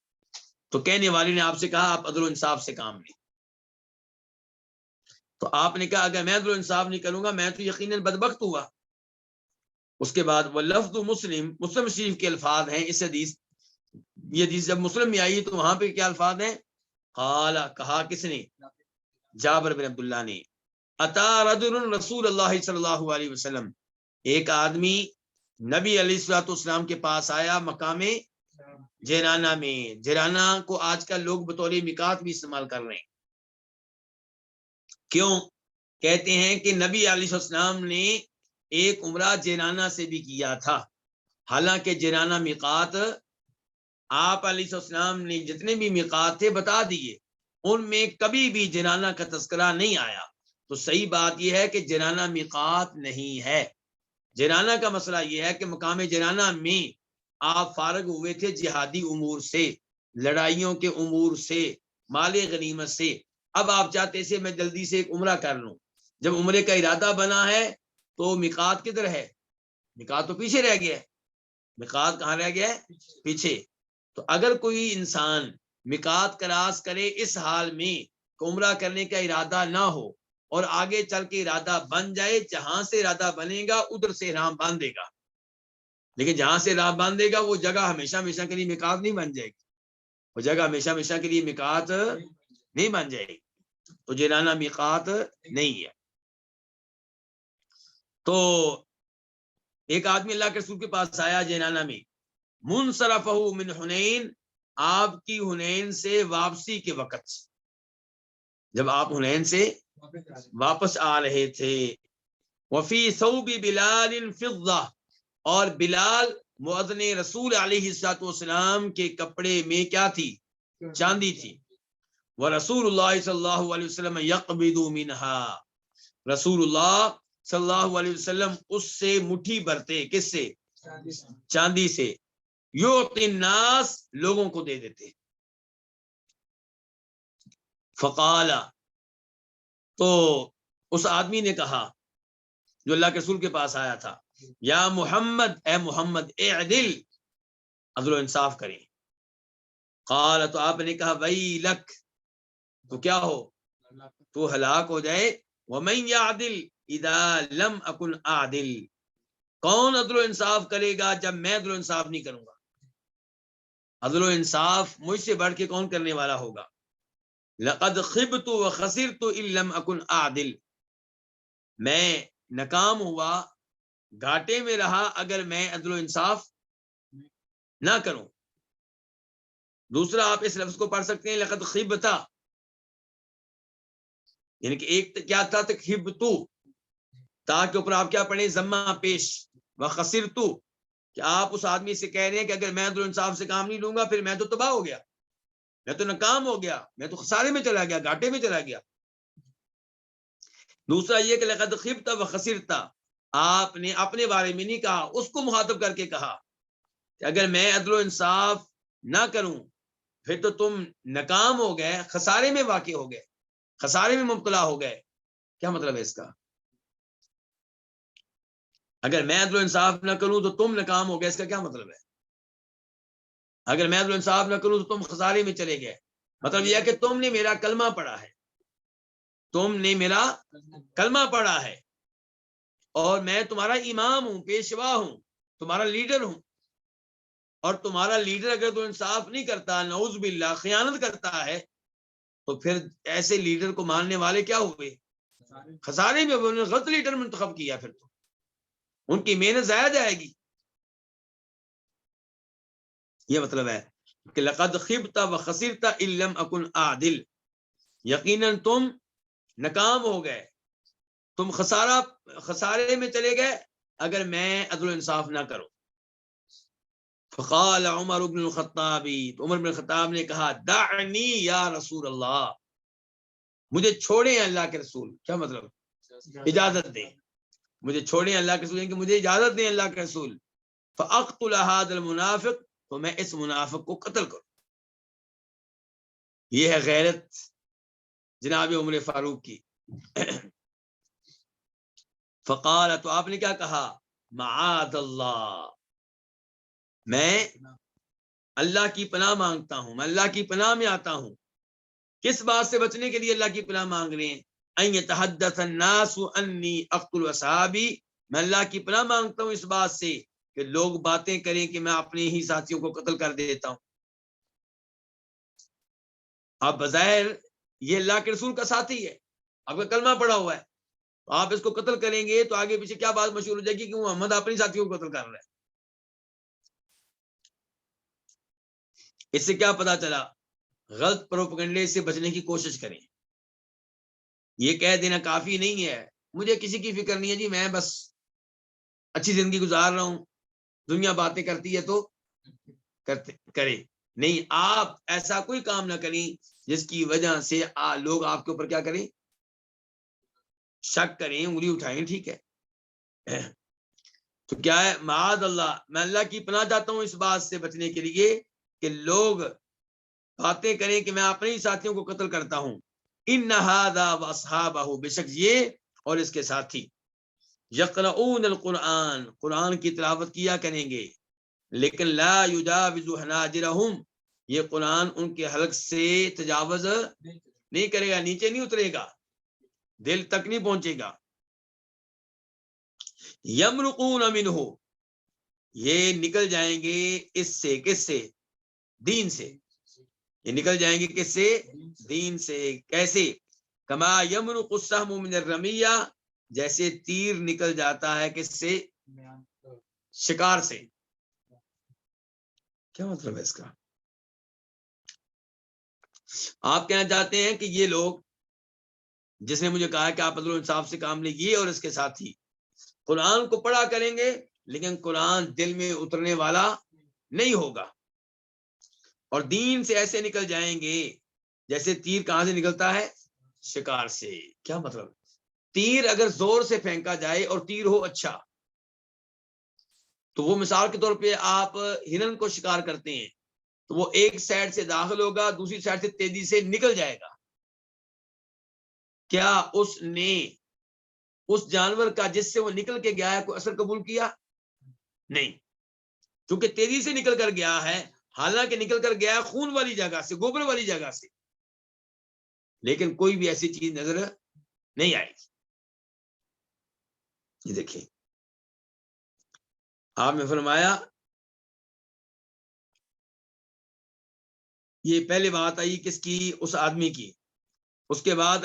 تو کہنے والے نے آپ سے کہا آپ عدل و انصاف سے کام لیں. تو آپ نے کہا اگر میں عدل و انصاف نہیں کروں گا میں تو یقیناً بدبخت ہوا. اس کے بعد وہ لفظ مسلم شریف کے الفاظ ہیں اس حدیث. یہ حدیث جب مسلم میں آئی تو وہاں پہ کیا الفاظ ہیں؟ قال، کہا کس نے؟ جابر بن عبداللہ نے. اتا رجل رسول اللہ صلی اللہ علیہ وسلم، ایک آدمی نبی علیہ الصلوۃ والسلام کے پاس آیا مقام جیرانہ میں. جیرانہ کو آج کل لوگ بطور میقات بھی استعمال کر رہے ہیں. کیوں؟ کہتے ہیں کہ نبی علیہ السلام نے ایک عمرہ جیرانہ سے بھی کیا تھا. حالانکہ جیرانہ میقات آپ علیہ السلام نے جتنے بھی میقات تھے بتا دیے، ان میں کبھی بھی جیرانہ کا تذکرہ نہیں آیا. تو صحیح بات یہ ہے کہ جیرانہ میقات نہیں ہے. جیرانہ کا مسئلہ یہ ہے کہ مقام جیرانہ میں آپ فارغ ہوئے تھے جہادی امور سے، لڑائیوں کے امور سے، مال غنیمت سے. اب آپ چاہتے سے میں جلدی سے ایک عمرہ کر لوں. جب عمرے کا ارادہ بنا ہے تو میقات کدھر ہے؟ میقات تو پیچھے رہ گیا ہے. میقات کہاں رہ گیا ہے؟ پیچھے. تو اگر کوئی انسان میقات کراس کرے اس حال میں کہ عمرہ کرنے کا ارادہ نہ ہو اور آگے چل کے ارادہ بن جائے، جہاں سے ارادہ بنے گا ادھر سے احرام باندھے گا. لیکن جہاں سے احرام باندھے گا وہ جگہ ہمیشہ ہمیشہ کے لیے میقات نہیں بن جائے گی. وہ جگہ ہمیشہ ہمیشہ کے لیے میقات نہیں بن جائے گی. تو جیرانہ میقات نہیں ہے. تو ایک آدمی اللہ کے رسول کے پاس آیا جیرانہ میں. منصرفہ من حنین، آپ کی حنین سے واپسی کے وقت، جب آپ حنین سے واپس آ رہے تھے. وفی ثوب بلال فضہ، اور بلال مؤذن رسول علیہ الصلوۃ والسلام کے کپڑے میں کیا تھی؟ چاندی تھی. ورسول اللہ صلی اللہ علیہ وسلم یقبض منہا، رسول اللہ صلی اللہ علیہ وسلم اس سے مٹھی بھرتے. کس سے؟ چاندی سے. یعطی الناس، لوگوں کو دے دیتے. فقال، تو اس آدمی نے کہا جو اللہ کے رسول کے پاس آیا تھا، یا محمد، اے محمد، اعدل، عدل و انصاف کریں۔ قال، تو آپ نے کہا ویلک، تو کیا ہو، تو ہلاک ہو جائے، ومن یعدل اذا لم اکن اعدل، کون عدل و انصاف کرے گا جب میں عدل و انصاف نہیں کروں گا؟ عدل و انصاف مجھ سے بڑھ کے کون کرنے والا ہوگا؟ لقد خبت وخسرت ان لم اکن اعدل، میں ناکام ہوا، گھاٹے میں رہا اگر میں عدل و انصاف نہ کروں۔ دوسرا آپ اس لفظ کو پڑھ سکتے ہیں لقد خبتا، یعنی کہ ایک کیا تھا خبتو، تا کے اوپر آپ کیا پڑھیں، ضمہ پیش، وخسرتو، کہ آپ اس آدمی سے کہہ رہے ہیں کہ اگر میں عدل و انصاف سے کام نہیں لوں گا پھر میں تو تباہ ہو گیا، میں تو ناکام ہو گیا، میں تو خسارے میں چلا گیا، گھاٹے میں چلا گیا۔ دوسرا یہ کہ لقد خبت وخسرتا، آپ نے اپنے بارے میں نہیں کہا، اس کو مخاطب کر کے کہا کہ اگر میں عدل و انصاف نہ کروں پھر تو تم ناکام ہو گئے، خسارے میں واقع ہو گئے، خسارے میں مبتلا ہو گئے۔ کیا مطلب ہے اس کا؟ اگر میں عدل و انصاف نہ کروں تو تم ناکام ہو گئے، اس کا کیا مطلب ہے؟ اگر میں عدل و انصاف نہ کروں تو تم خسارے میں چلے گئے، مطلب یہ ہے کہ تم نے میرا کلمہ پڑھا ہے، تم نے میرا کلمہ پڑھا ہے، اور میں تمہارا امام ہوں، پیشوا ہوں، تمہارا لیڈر ہوں، اور تمہارا لیڈر اگر تو انصاف نہیں کرتا، نعوذ باللہ خیانت کرتا ہے، تو پھر ایسے لیڈر کو ماننے والے کیا ہوئے؟ خسارے میں، انہوں نے غلط لیڈر منتخب کیا، پھر تو ان کی محنت ضائع جائے گی۔ یہ مطلب ہے کہ لقد خبت وخسرت ان لم اکن اعدل، یقیناً تم ناکام ہو گئے، تم خسارے میں چلے گئے اگر میں عدل و انصاف نہ کروں۔ فقال عمر بن الخطاب، تو عمر بن الخطاب نے کہا دعنی یا رسول اللہ، مجھے چھوڑیں اللہ کے رسول، کیا مطلب، اجازت دیں، مجھے چھوڑیں اللہ کے رسول، کہ مجھے اجازت دیں اللہ کے رسول، فاقتل هذا المنافق، تو میں اس منافق کو قتل کروں۔ یہ ہے غیرت جناب عمر فاروق کی۔ فقال، تو آپ نے کیا کہا، معاذ اللہ، میں اللہ کی پناہ مانگتا ہوں، میں اللہ کی پناہ میں آتا ہوں۔ کس بات سے بچنے کے لیے اللہ کی پناہ مانگ رہے ہیں؟ ان یتحدث الناس انی اقتل اصحابی، میں اللہ کی پناہ مانگتا ہوں اس بات سے کہ لوگ باتیں کریں کہ میں اپنے ہی ساتھیوں کو قتل کر دیتا ہوں۔ آپ بظاہر یہ اللہ کے رسول کا ساتھی ہے، آپ کا کلمہ پڑا ہوا ہے، تو آپ اس کو قتل کریں گے تو آگے پیچھے کیا بات مشہور ہو جائے گی کہ محمد اپنی ساتھیوں کو قتل کر رہا ہے۔ اس سے کیا پتا چلا؟ غلط پروپیگنڈے سے بچنے کی کوشش کریں۔ یہ کہہ دینا کافی نہیں ہے مجھے کسی کی فکر نہیں ہے جی، میں بس اچھی زندگی گزار رہا ہوں، دنیا باتیں کرتی ہے تو کرے، نہیں، آپ ایسا کوئی کام نہ کریں جس کی وجہ سے لوگ آپ کے اوپر کیا کریں، شک کریں، انگلی اٹھائیں۔ ٹھیک ہے، تو کیا ہے، معاذ اللہ، میں اللہ کی پناہ چاہتا ہوں اس بات سے بچنے کے لیے کہ لوگ باتیں کریں کہ میں اپنے ہی ساتھیوں کو قتل کرتا ہوں۔ ان ھذا واصحابہ، بے شک یہ اور اس کے ساتھی، یقرؤون القرآن، قرآن کی تلاوت کیا کریں گے، لیکن لا یجاوز حناجرہم، یہ قرآن ان کے حلق سے تجاوز نہیں کرے گا، نیچے نہیں اترے گا، دل تک نہیں پہنچے گا۔ یمرقون منہ، یہ نکل جائیں گے اس سے، کس سے، دین سے، یہ نکل جائیں گے کس سے، دین سے۔ کیسے؟ کما یمرق السہم من الرمیہ، جیسے تیر نکل جاتا ہے کس سے، شکار سے۔ کیا مطلب ہے اس کا؟ آپ کہنا چاہتے ہیں کہ یہ لوگ جس نے مجھے کہا کہ آپ عدل و انصاف سے کام لیجیے اور اس کے ساتھ ہی قرآن کو پڑھا کریں گے لیکن قرآن دل میں اترنے والا نہیں ہوگا، اور دین سے ایسے نکل جائیں گے جیسے تیر کہاں سے نکلتا ہے، شکار سے۔ کیا مطلب؟ تیر اگر زور سے پھینکا جائے اور تیر ہو اچھا تو وہ مثال کے طور پہ آپ ہرن کو شکار کرتے ہیں تو وہ ایک سائڈ سے داخل ہوگا، دوسری سائڈ سے تیزی سے نکل جائے گا، کیا اس نے اس جانور کا جس سے وہ نکل کے گیا ہے کوئی اثر قبول کیا؟ نہیں، کیونکہ تیزی سے نکل کر گیا ہے، حالانکہ نکل کر گیا ہے خون والی جگہ سے، گوبر والی جگہ سے، لیکن کوئی بھی ایسی چیز نظر نہیں آئی۔ یہ دیکھیں، آپ نے فرمایا یہ پہلے بات آئی کس کی؟ اس آدمی کی۔ اس کے بعد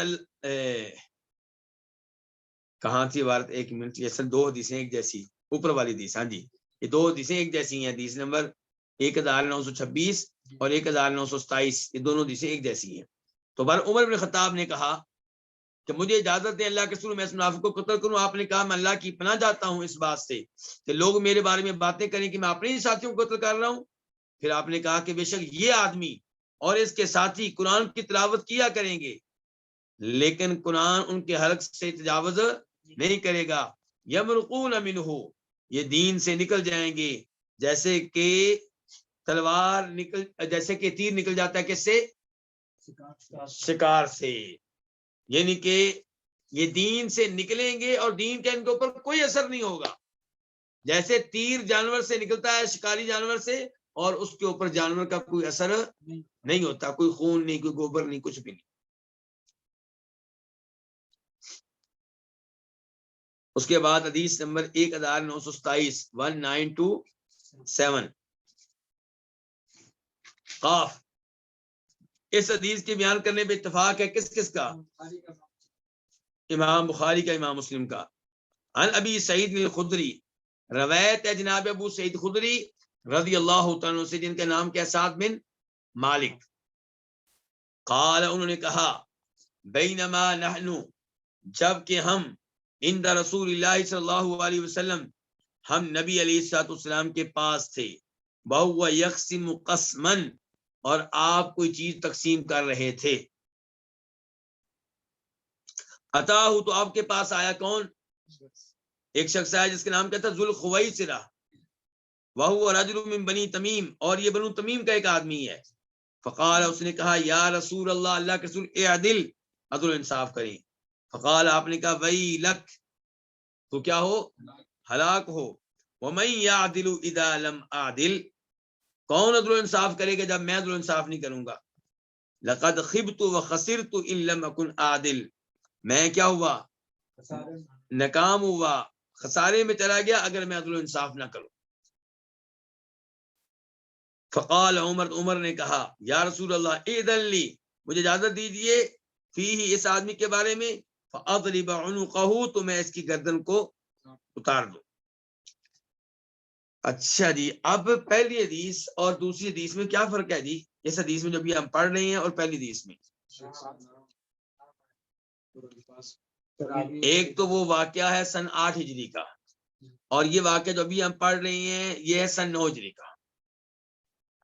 کہاں تھی عبارت؟ ایک منٹ، یہ سر دو حدیثیں ایک جیسی، اوپر والی حدیث، ہاں جی یہ دو حدیثیں ایک جیسی ہیں، حدیث نمبر 1926 اور 1927، یہ دونوں حدیثیں ایک جیسی ہیں۔ تو بر عمر بن خطاب نے کہا کہ مجھے اجازت دیں اللہ کے رسول، میں اس منافق کو قتل کروں۔ آپ نے کہا میں اللہ کی پناہ جاتا ہوں اس بات سے کہ لوگ میرے بارے میں باتیں کریں کہ میں اپنے ہی ساتھیوں کو قتل کر رہا ہوں۔ پھر آپ نے کہا کہ بے شک یہ آدمی اور اس کے ساتھی قرآن کی تلاوت کیا کریں گے، لیکن قرآن ان کے حلق سے تجاوز نہیں کرے گا۔ یمرقون منہ، یہ دین سے نکل جائیں گے جیسے کہ تلوار نکل، جیسے کہ تیر نکل جاتا ہے کس سے؟ شکار سے، یعنی کہ یہ دین سے نکلیں گے اور دین کا ان کے اوپر کوئی اثر نہیں ہوگا، جیسے تیر جانور سے نکلتا ہے، شکاری جانور سے، اور اس کے اوپر جانور کا کوئی اثر نہیں ہوتا، کوئی خون نہیں، کوئی گوبر نہیں، کچھ بھی نہیں۔ اس کے بعد حدیث نمبر 1927 1927 قاف، اس حدیث کے بیان کرنے پہ اتفاق ہے کس کس کا؟ امام بخاری کا، امام مسلم کا۔ عن ابی سعید الخدری، روایت ہے جناب ابو سعید خدری رضی اللہ تعالیٰ عنہ سے، جن کا نام کیا؟ سعد بن مالک۔ قال، انہوں نے کہا بینما نحن، جب کہ ہم عند رسول اللہ صلی اللہ علیہ وسلم، ہم نبی علیہ الصلوۃ والسلام کے پاس تھے، وہو یقسم قسما، اور آپ کوئی چیز تقسیم کر رہے تھے، اتاہ، تو آپ کے پاس آیا کون؟ ایک شخص آیا جس کا نام کیا تھا؟ ذوالخویسرہ، وہو رجل من بنی تمیم، اور یہ بنو تمیم کا ایک آدمی ہے۔ فقال، اس نے کہا یا رسول اللہ، اللہ کے رسول، اعدل، عدل و انصاف کریں۔ فقال، آپ نے کہا ویلک، تو کیا ہو؟ ہلاک ہو۔ ومن یعدل اذا لم اعدل، کون عدل و انصاف کرے گا جب میں عدل و انصاف نہیں کروں گا؟ لقد خبت وخسرت ان لم اکن اعدل، میں کیا ہوا؟ ناکام ہوا، خسارے میں چلا گیا اگر میں عدل و انصاف نہ کروں۔ فقال عمر، عمر نے کہا یا رسول اللہ اذن لی، مجھے اجازت دیجئے، فیہ، اس آدمی کے بارے میں، فاضرب عنقہ، تو میں اس کی گردن کو اتار دوں۔ اچھا جی، اب پہلی حدیث اور دوسری حدیث میں کیا فرق ہے جی؟ اس حدیث میں جو بھی ہم پڑھ رہے ہیں اور پہلی حدیث میں، ایک تو وہ واقعہ ہے سن 8 ہجری کا، اور یہ واقعہ جو ابھی ہم پڑھ رہے ہیں یہ ہے سن 9 ہجری کا۔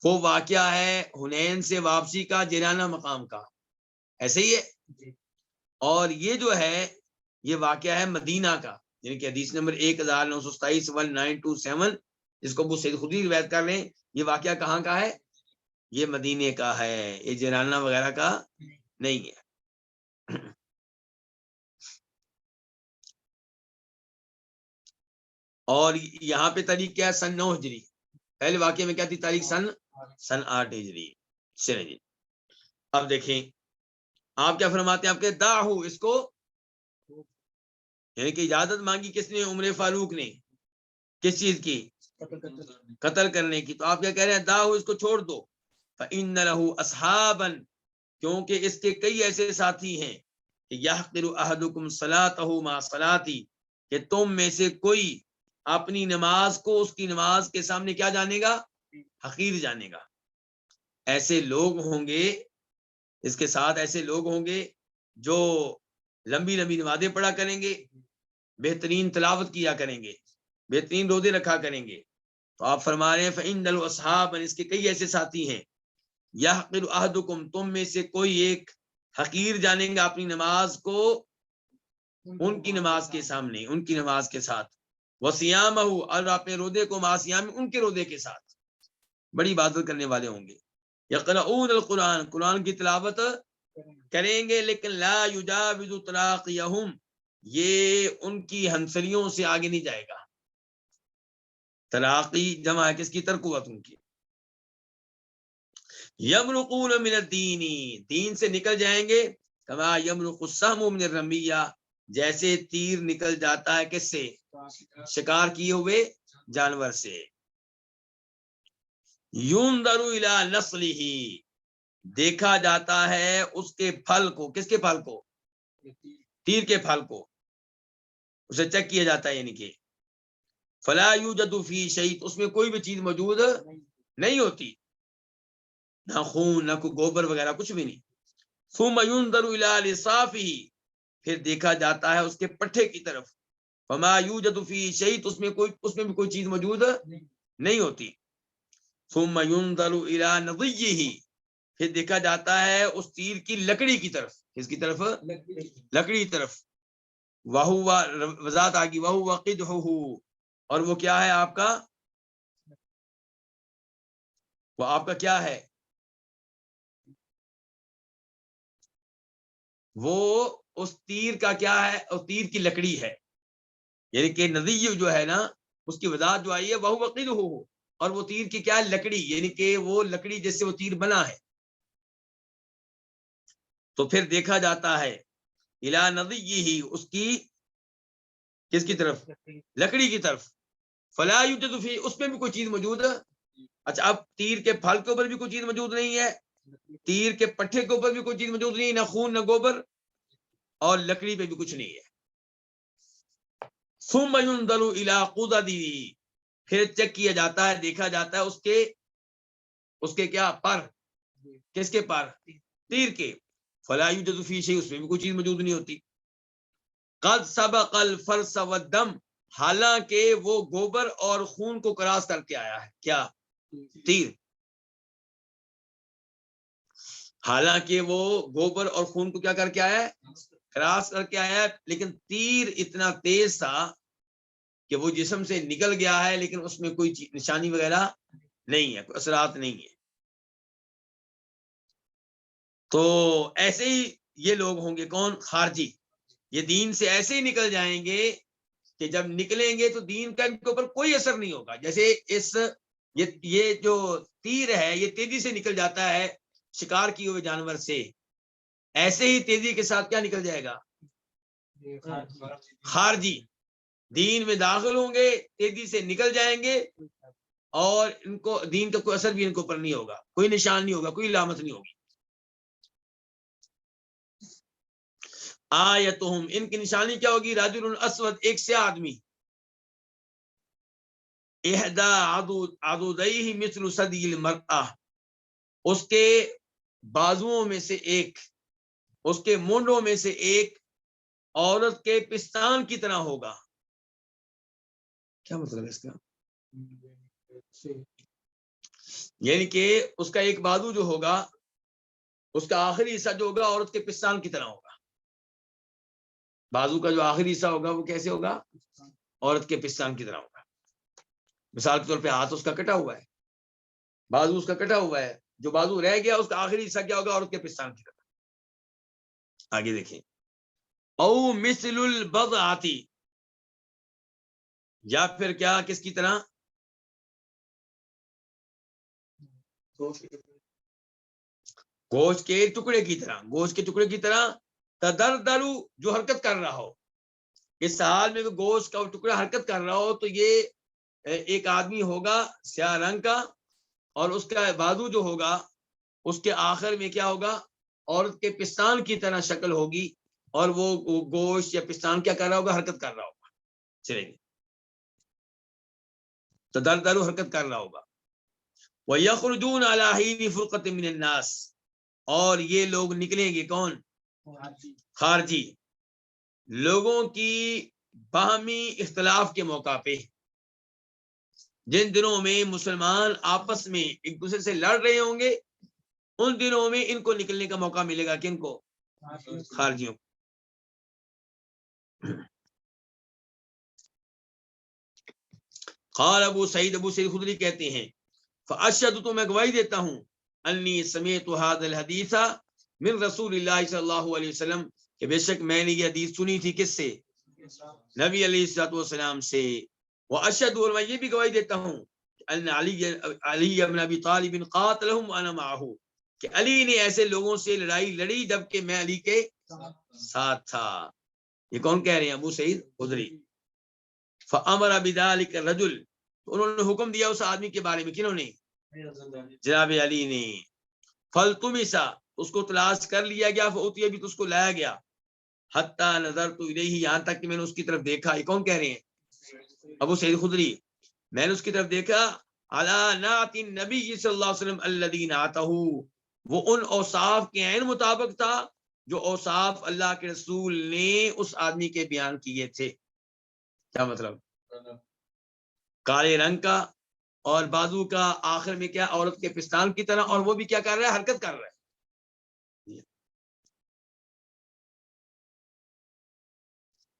وہ واقعہ ہے حنین سے واپسی کا، جیرانہ مقام کا، ایسے ہی ہے۔ اور یہ جو ہے یہ واقعہ ہے مدینہ کا، یعنی کہ حدیث نمبر 1927 1927، جس کو ابو سعید خدری روایت کر رہے ہیں، یہ واقعہ کہاں کا ہے؟ یہ مدینے کا ہے، یہ جیرانہ وغیرہ کا نہیں ہے۔ اور یہاں پہ تاریخ کیا ہے؟ سن 9 ہجری۔ پہلے واقعے میں کیا تھی تاریخ؟ سن 8 ہجری۔ چلیں جی، اب دیکھیں آپ کیا فرماتے ہیں، آپ کے داہو، اس کو، یعنی کہ اجازت مانگی کس نے؟ عمر فاروق نے، کس چیز کی؟ قتل کرنے کی۔ تو آپ کیا کہہ رہے ہیں؟ داہو، اس کو چھوڑ دو۔ فإن له اصحابا، کیونکہ اس کے کئی ایسے ساتھی ہیں کہ یحقر احدکم صلاته مع صلاتی، کہ تم میں سے کوئی اپنی نماز کو اس کی نماز کے سامنے کیا جانے گا؟ حقیر جانے گا۔ ایسے لوگ ہوں گے، اس کے ساتھ ایسے لوگ ہوں گے جو لمبی لمبی نمازیں پڑھا کریں گے، بہترین تلاوت کیا کریں گے، بہترین روزے رکھا کریں گے۔ تو آپ فرما رہے ہیں فإن له اصحابا، اس کے کئی ایسے ساتھی ہیں، یحقر احدکم، تم میں سے کوئی ایک حقیر جانیں گا اپنی نماز کو ان کی نماز کے سامنے، ان کی نماز کے ساتھ، وصیامہ، اور اپنے روزے کو مع صیام، ان کے روزے کے ساتھ، بڑی عبادت کرنے والے ہوں گے۔ یقرؤون القرآن، قرآن کی تلاوت کریں گے لیکن لا یجاوز تراقیہم، یہ ان کی ہنسلیوں سے آگے نہیں جائے گا. تراقی جمع ہے کس کی؟ ترقوت ان کی. یمرقون من الدین، دین سے نکل جائیں گے. کما یمرق السہم من الرمیہ، جیسے تیر نکل جاتا ہے کس سے؟ شکار کیے ہوئے جانور سے. یونظر الی نسلہ، دیکھا جاتا ہے اس کے پھل کو. کس کے پھل کو؟ تیر کے پھل کو اسے چیک کیا جاتا ہے. یعنی کہ فلا یوجد فی شیء، اس میں کوئی بھی چیز موجود نہیں ہوتی، نہ خون نہ کوئی گوبر وغیرہ کچھ بھی نہیں. ثم ينظر الى لصافه، پھر دیکھا جاتا ہے اس کے پٹھے کی طرف. فما یوجد فی شیء، اس میں بھی کوئی چیز موجود نہیں ہوتی. ثم ينظر الى نضیہ، پھر دیکھا جاتا ہے اس تیر کی لکڑی کی طرف. کس کی طرف؟ لکڑی کی طرف. وَهُوَ، وضاحت آگی، وَهُوَ قِدْحُهُ، اور وہ کیا ہے آپ کا؟ وہ آپ کا کیا ہے؟ وہ اس تیر کا کیا ہے؟ اور تیر کی لکڑی ہے. یعنی کہ نظیہ جو ہے نا، اس کی وضاحت جو آئی ہے وہ وقید ہو، اور وہ تیر کی کیا ہے؟ لکڑی. یعنی کہ وہ لکڑی جس سے وہ تیر بنا ہے. تو پھر دیکھا جاتا ہے الی نظیہ، اس کی کس کی طرف؟ لکڑی کی طرف. فلا یوجد فی، اس میں بھی کوئی چیز موجود ہے. اچھا، اب تیر کے پھل کے اوپر بھی کوئی چیز موجود نہیں ہے، تیر کے پٹھے کے اوپر بھی کوئی چیز موجود نہیں، نہ خون نہ گوبر، اور لکڑی پہ بھی کچھ نہیں ہے. ثم ينظر الى قددی، پھر چیک کیا جاتا ہے، دیکھا جاتا ہے اس کے کیا؟ پر. کس کے پر؟ تیر کے. فلا یوجد فی شیء، اس میں بھی کوئی چیز موجود نہیں ہوتی. قد سبق الفرس والدم، حالانکہ وہ گوبر اور خون کو کراس کر کے آیا ہے. کیا؟ تیر. حالانکہ وہ گوبر اور خون کو کیا کر کے آیا ہے؟ کراس کر کے آیا ہے. لیکن تیر اتنا تیز تھا کہ وہ جسم سے نکل گیا ہے، لیکن اس میں کوئی نشانی وغیرہ نہیں ہے، کوئی اثرات نہیں ہے. تو ایسے ہی یہ لوگ ہوں گے. کون؟ خارجی. یہ دین سے ایسے ہی نکل جائیں گے کہ جب نکلیں گے تو دین کا ان کے اوپر کوئی اثر نہیں ہوگا. جیسے یہ جو تیر ہے یہ تیزی سے نکل جاتا ہے شکار کیے ہوئے جانور سے، ایسے ہی تیزی کے ساتھ کیا نکل جائے گا؟ خارجی دین میں داخل ہوں گے، تیزی سے نکل جائیں گے، اور ان کو دین کا کوئی اثر بھی ان کے اوپر نہیں ہوگا، کوئی نشان نہیں ہوگا، کوئی علامت نہیں ہوگی. آیتہم، ان کی نشانی کیا ہوگی؟ رجل اسود، ایک سیاہ آدمی. احدی عضدیہ مثل ثدی المرأة، اس کے بازوؤں میں سے ایک، اس کے مونڈوں میں سے ایک عورت کے پستان کی طرح ہوگا. کیا مطلب ہے اس کا؟ یعنی کہ اس کا ایک بازو جو ہوگا، اس کا آخری حصہ جو ہوگا عورت کے پستان کی طرح ہوگا. بازو کا جو آخری حصہ ہوگا وہ کیسے ہوگا؟ عورت کے پستان کی طرح ہوگا. مثال کے طور پہ ہاتھ اس کا کٹا ہوا ہے، بازو اس کا کٹا ہوا ہے، جو بازو رہ گیا اس کا آخری حصہ کیا ہوگا؟ عورت کے پستان کی طرح. آگے دیکھیں. او مثل البضعۃ، یا پھر کیا؟ کس کی طرح؟ گوشت کے ٹکڑے کی طرح. گوشت کے ٹکڑے کی طرح تدردرو، جو حرکت کر رہا ہو. اس حال میں گوشت کا ٹکڑا حرکت کر رہا ہو تو یہ ایک آدمی ہوگا سیاہ رنگ کا، اور اس کا بازو جو ہوگا اس کے آخر میں کیا ہوگا؟ عورت کے پستان کی طرح شکل ہوگی، اور وہ گوشت یا پستان کیا کر رہا ہوگا؟ حرکت کر رہا ہوگا. چلیں گے. تدردرو، حرکت کر رہا ہوگا. وَيَخْرُجُونَ عَلَى حِينِ فُرْقَةٍ مِّنَ النَّاسِ، اور یہ لوگ نکلیں گے. کون؟ خارجی. لوگوں کی باہمی اختلاف کے موقع پہ، جن دنوں میں مسلمان آپس میں ایک دوسرے سے لڑ رہے ہوں گے، ان دنوں میں ان کو نکلنے کا موقع ملے گا. کن کو؟ خارجیوں کو. قال ابو سعید خدری کہتے ہیں فاشهد، تو میں گواہی دیتا ہوں، انی سمعت هذا الحدیث، من رسول اللہ صلی اللہ علیہ وسلم کہ بے شک میں نے یہ حدیث سنی تھی کس سے؟ نبی علیہ الصلوۃ والسلام سے. واشهد اور میں یہ بھی گواہی دیتا ہوں ان علی بن ابی طالب قاتلهم وانا معه کہ علی نے ایسے لوگوں سے لڑائی لڑی جبکہ میں علی کے ساتھ تھا. یہ کون کہہ رہے ہیں؟ ابو سعید خدری. فامر بذلك الرجل انہوں نے حکم دیا اس آدمی کے بارے میں. کنہوں نے؟ جناب علی نے. فلتمسا اس کو تلاش کر لیا گیا. فاتی بھی تو اس کو لایا گیا. حتی نظرت الیہ یہاں تک کہ میں نے اس کی طرف دیکھا. یہ کون کہہ رہے ہیں؟ ابو سعید خدری. میں نے اس کی طرف دیکھا علی نعت النبی صلی اللہ علیہ وسلم الذی نعتہ وہ ان اوصاف کے عین مطابق تھا جو اوصاف اللہ کے رسول نے اس آدمی کے بیان کیے تھے. کیا مطلب؟ کالے رنگ کا اور بازو کا آخر میں کیا عورت کے پستان کی طرح, اور وہ بھی کیا کر رہا ہے؟ حرکت کر رہا ہے.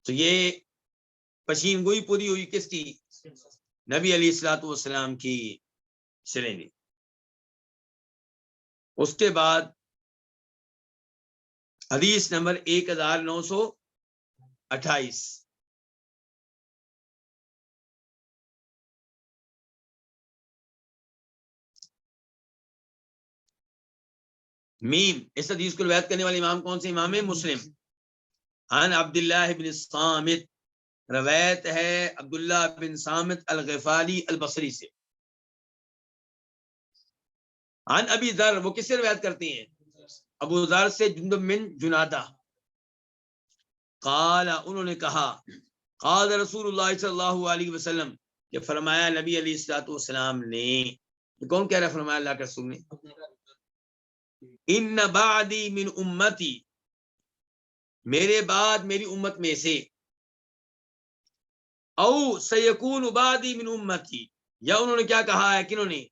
تو یہ پشین گوئی پوری ہوئی کس کی؟ نبی علیہ الصلوۃ والسلام کی سریں گی. اس کے بعد حدیث نمبر 1928. میم. اس حدیث کو روایت کرنے والے امام کون سے؟ امام مسلم. عن عبداللہ بن الصامت روایت ہے عبداللہ بن صامت الغفاری البصری سے. عن ابی ذر وہ کس سے روایت کرتے ہیں؟ ابو ذر سے جندب بن جنادہ. قال انہوں نے کہا قال رسول اللہ صلی اللہ علیہ وسلم کہ فرمایا نبی علیہ الصلوۃ والسلام نے. کون کہہ رہا ہے؟ فرمایا اللہ کے رسول نے. ان بعدی من امتی میرے بعد میری امت میں سے او سیکون بعدی من امتی یا انہوں نے کیا کہا ہے؟ کنہوں نے؟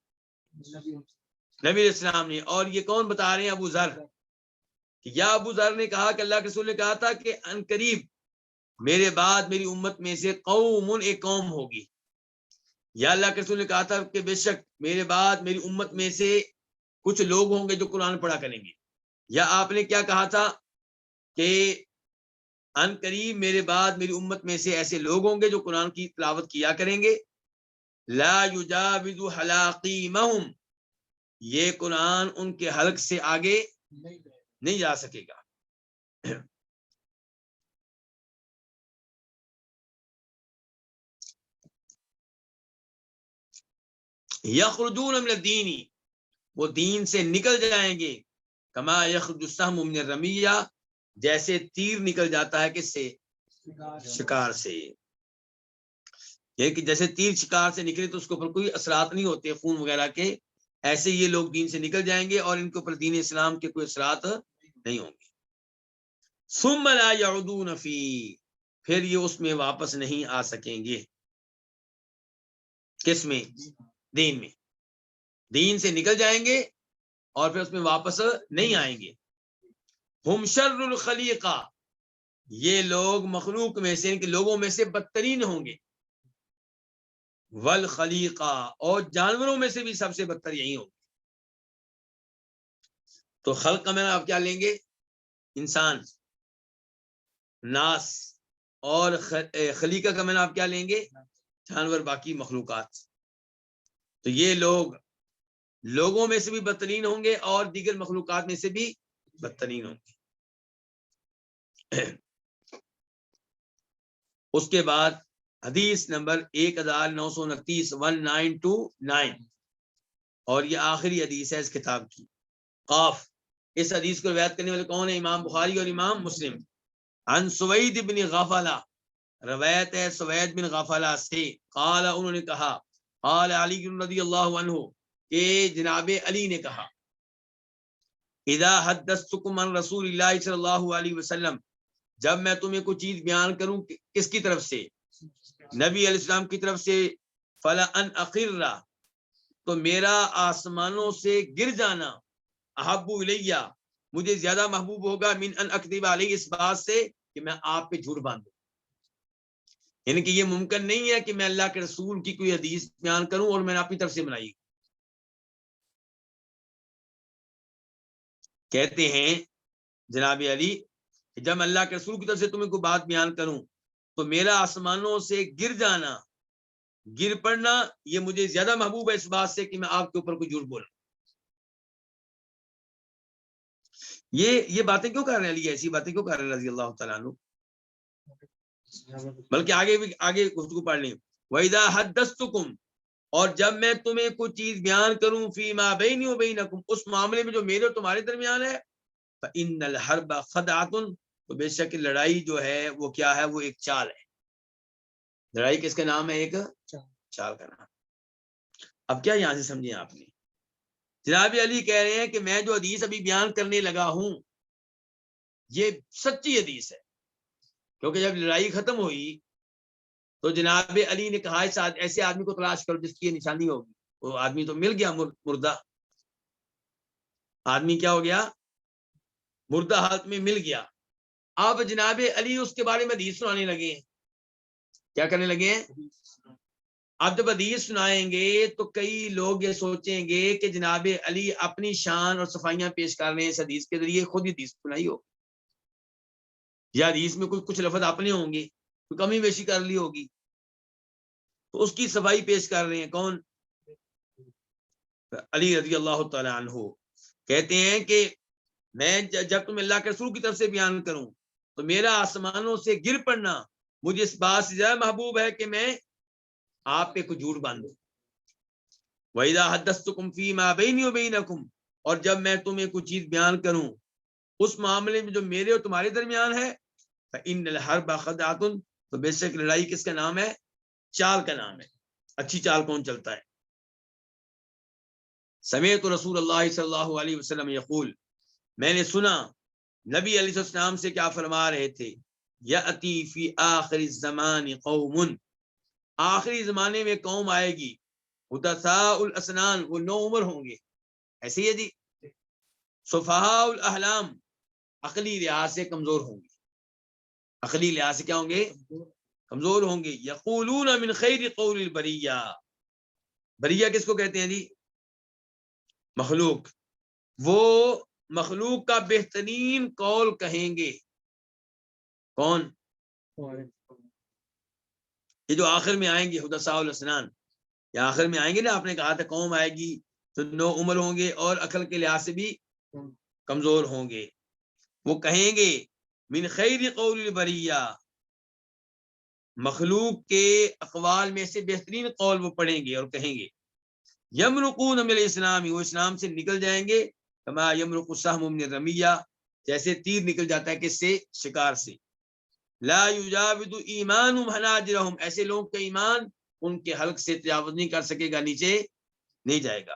نبی علیہ السلام نے. اور یہ کون بتا رہے ہیں؟ ابو ذر. یا ابو ذر نے کہا کہ اللہ کے رسول نے کہا تھا کہ ان قریب میرے بعد میری امت میں سے قوم ایک قوم ہوگی. یا اللہ کے رسول نے کہا تھا کہ بے شک میرے بعد میری امت میں سے کچھ لوگ ہوں گے جو قرآن پڑھا کریں گے. یا آپ نے کیا کہا تھا کہ ان قریب میرے بعد میری امت میں سے ایسے لوگ ہوں گے جو قرآن کی تلاوت کیا کریں گے. لا یجاوز حلاقیمہم یہ قرآن ان کے حلق سے آگے نہیں جا سکے گا. یخرجون من الدین وہ دین سے نکل جائیں گے. کما یخرج السهم من الرمیہ جیسے تیر نکل جاتا ہے کس سے؟ شکار سے. یہ کہ جیسے تیر شکار سے نکلے تو اس کے اوپر کوئی اثرات نہیں ہوتے خون وغیرہ کے, ایسے یہ لوگ دین سے نکل جائیں گے اور ان کے اوپر دین اسلام کے کوئی اثرات نہیں ہوں گے. ثم لا يعودون فی پھر یہ اس میں واپس نہیں آ سکیں گے. کس میں؟ دین میں. دین سے نکل جائیں گے اور پھر اس میں واپس نہیں آئیں گے. ہم شر الخلیقہ یہ لوگ مخلوق میں سے ان کے لوگوں میں سے بدترین ہوں گے. والخلیقہ اور جانوروں میں سے بھی سب سے بدتر یہی ہوں گے. تو خلق کا معنی آپ کیا لیں گے؟ انسان, ناس. اور خلیقہ کا معنی آپ کیا لیں گے؟ جانور, باقی مخلوقات. تو یہ لوگ لوگوں میں سے بھی بدترین ہوں گے اور دیگر مخلوقات میں سے بھی بدترین ہوں گے. اس کے بعد حدیث نمبر 1929 1929 اور یہ آخری حدیث ہے اس کتاب کی. قاف. اس حدیث کو روایت کرنے والے کون ہیں؟ امام بخاری اور امام مسلم. عن سوید بن غفلہ روایت ہے سوید بن غفلہ سے. قال انہوں نے کہا قال علی رضی اللہ عنہ کہ جناب علی نے کہا اذا حدثتکم عن رسول اللہ صلی اللہ علیہ وسلم جب میں تمہیں کوئی چیز بیان کروں کس کی طرف سے؟ نبی علیہ السلام کی طرف سے. فلا ان اخر تو میرا آسمانوں سے گر جانا احب الیہ مجھے زیادہ محبوب ہوگا من ان اکذب علیہ اس بات سے کہ میں آپ پہ جھوٹ باندھوں. یعنی کہ یہ ممکن نہیں ہے کہ میں اللہ کے رسول کی کوئی حدیث بیان کروں اور میں نے اپنی طرف سے بنائی. کہتے ہیں جناب علی جب اللہ کے رسول کی طرف سے تمہیں کوئی بات بیان کروں تو میرا آسمانوں سے گر جانا، گر پڑنا، یہ مجھے زیادہ محبوب ہے اس بات سے کہ میں آپ کے اوپر کوئی جھوٹ بولوں۔ یہ باتیں کیوں کر رہے ہیں علی، ایسی باتیں کیوں کر رہے ہیں رضی اللہ تعالیٰ عنہ؟ بلکہ آگے گفتگو پڑھ لیں، وَإِذَا حَدَّثْتُكُمْ، اور جب میں تمہیں کوئی چیز بیان کروں، فِي مَا بَيْنِي وَبَيْنَكُمْ، اس معاملے میں جو میرے اور تمہارے درمیان ہے، فَإِنَّ الْحَرْبَ خَدْعَةٌ، تو بے شک لڑائی جو ہے وہ کیا ہے، وہ ایک چال ہے۔ لڑائی کس کا نام ہے؟ ایک چال کا نام۔ اب کیا یہاں سے سمجھیں آپ نے؟ جناب علی کہہ رہے ہیں کہ میں جو حدیث ابھی بیان کرنے لگا ہوں یہ سچی حدیث ہے، کیونکہ جب لڑائی ختم ہوئی تو جناب علی نے کہا ایسے آدمی کو تلاش کرو جس کی یہ نشانی ہوگی۔ وہ آدمی تو مل گیا، مردہ آدمی کیا ہو گیا؟ مردہ حالت میں مل گیا۔ اب جناب علی اس کے بارے میں حدیث سنانے لگے ہیں۔ کیا کرنے لگے ہیں؟ اب جب حدیث سنائیں گے تو کئی لوگ یہ سوچیں گے کہ جناب علی اپنی شان اور صفائیاں پیش کر رہے ہیں اس حدیث کے ذریعے، خود ہی حدیث سنائی ہو، یا حدیث میں کچھ لفظ اپنے ہوں گے، کوئی کمی بیشی کر لی ہوگی، تو اس کی صفائی پیش کر رہے ہیں۔ کون؟ علی رضی اللہ تعالی عنہ کہتے ہیں کہ میں جب تم اللہ کے رسول کی طرف سے بیان کروں تو میرا آسمانوں سے گر پڑنا مجھے اس بات سے زیادہ محبوب ہے کہ میں آپ پہ کوئی جھوٹ باندھوں۔ وَإِذَا حَدَّثْتُكُمْ فِي مَا بَيْنِي وَبَيْنَكُمْ، اور جب میں تمہیں کوئی چیز بیان کروں اس معاملے میں جو میرے اور تمہارے درمیان ہے، فَإِنَّ الْحَرْبَ خَدْعَةٌ، تو بے شک لڑائی کس کا نام ہے؟ چال کا نام ہے۔ اچھی چال کون چلتا ہے؟ سمعت رسول اللہ صلی اللہ علیہ وسلم یقول، میں نے سنا نبی علیہ السلام سے کیا فرما رہے تھے، یأتی فی آخر الزمان قوم، آخری زمانے میں قوم آئے گی، حدثاء الاسنان، وہ نو عمر ہوں گے، ایسے ہی ہے جی، صفحاء الاحلام، عقلی لحاظ سے کمزور ہوں گے، عقلی لحاظ سے کیا ہوں گے؟ کمزور ہوں گے۔ یقولون من خیر قول البریہ، بریہ کس کو کہتے ہیں جی؟ مخلوق، وہ مخلوق کا بہترین قول کہیں گے۔ کون؟ یہ جو آخر میں آئیں گے حدثاء الاسنان، یہ آخر میں آئیں گے نا، آپ نے کہا تھا قوم آئے گی تو نو عمر ہوں گے اور عقل کے لحاظ سے بھی کمزور ہوں گے، وہ کہیں گے من خیر قول البریہ، مخلوق کے اقوال میں سے بہترین قول وہ پڑھیں گے اور کہیں گے، یمرقون من الاسلام، وہ اسلام سے نکل جائیں گے، کما یمرق السهم من الرمیہ، جیسے تیر نکل جاتا ہے کس سے؟ شکار سے۔ لا یجاوز ایمانہم حناجرہم، ایسے لوگوں کا ایمان ان کے حلق سے تجاوز نہیں کر سکے گا، نیچے نہیں جائے گا۔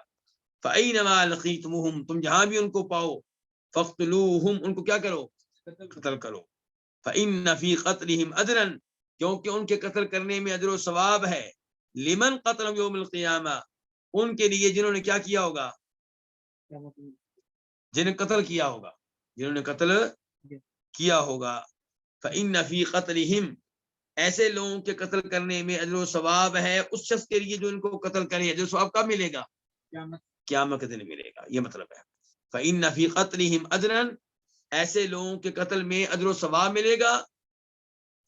فَأَيْنَمَا لَقِيتُمُوهُمْ، تم جہاں بھی ان کو پاؤ، فَاقْتُلُوهُمْ، ان کو کیا کرو؟ قتل کرو۔ فَإِنَّ فِي قَتْلِهِمْ أَجْرًا، کیونکہ ان کے قتل کرنے میں اجر و ثواب ہے، لمن قتل یوم القیامہ، ان کے لیے جنہوں نے کیا کیا ہوگا؟ جنہیں قتل کیا ہوگا، جنہوں نے قتل کیا ہوگا۔ فَإِنَّ فِي قَتْلِهِمْ، ایسے لوگوں کے قتل کرنے میں اجر و ثواب ہے اس شخص کے لیے جو ان کو قتل کرے، اجر و ثواب کب ملے گا؟ قیامت کے دن ملے گا، یہ مطلب ہے۔ فَإِنَّ فِي قَتْلِهِمْ أَجْرًا، ایسے لوگوں کے قتل میں اجر و ثواب ملے گا۔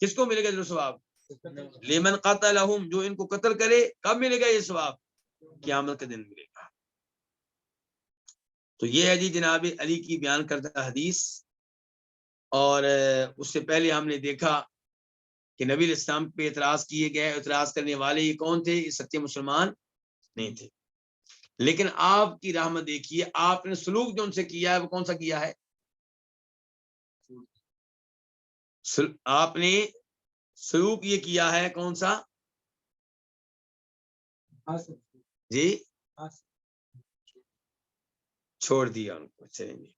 کس کو ملے گا اجر و ثواب؟ لمن قتلہم، جو ان کو قتل کرے۔ کب ملے گا یہ ثواب؟ قیامت کے دن ملے گا۔ تو یہ ہے جی جناب علی کی بیان کردہ حدیث، اور اس سے پہلے ہم نے دیکھا کہ نبی علیہ السلام پہ اعتراض کیے گئے، اعتراض کرنے والے یہ کون تھے؟ یہ سچے مسلمان نہیں تھے، لیکن آپ کی رحمت دیکھیے، آپ نے سلوک جو ان سے کیا ہے وہ کون سا کیا ہے؟ آپ نے سلوک یہ کیا ہے کون سا جی؟ چھوڑ دیا ان کو، چلیں گے۔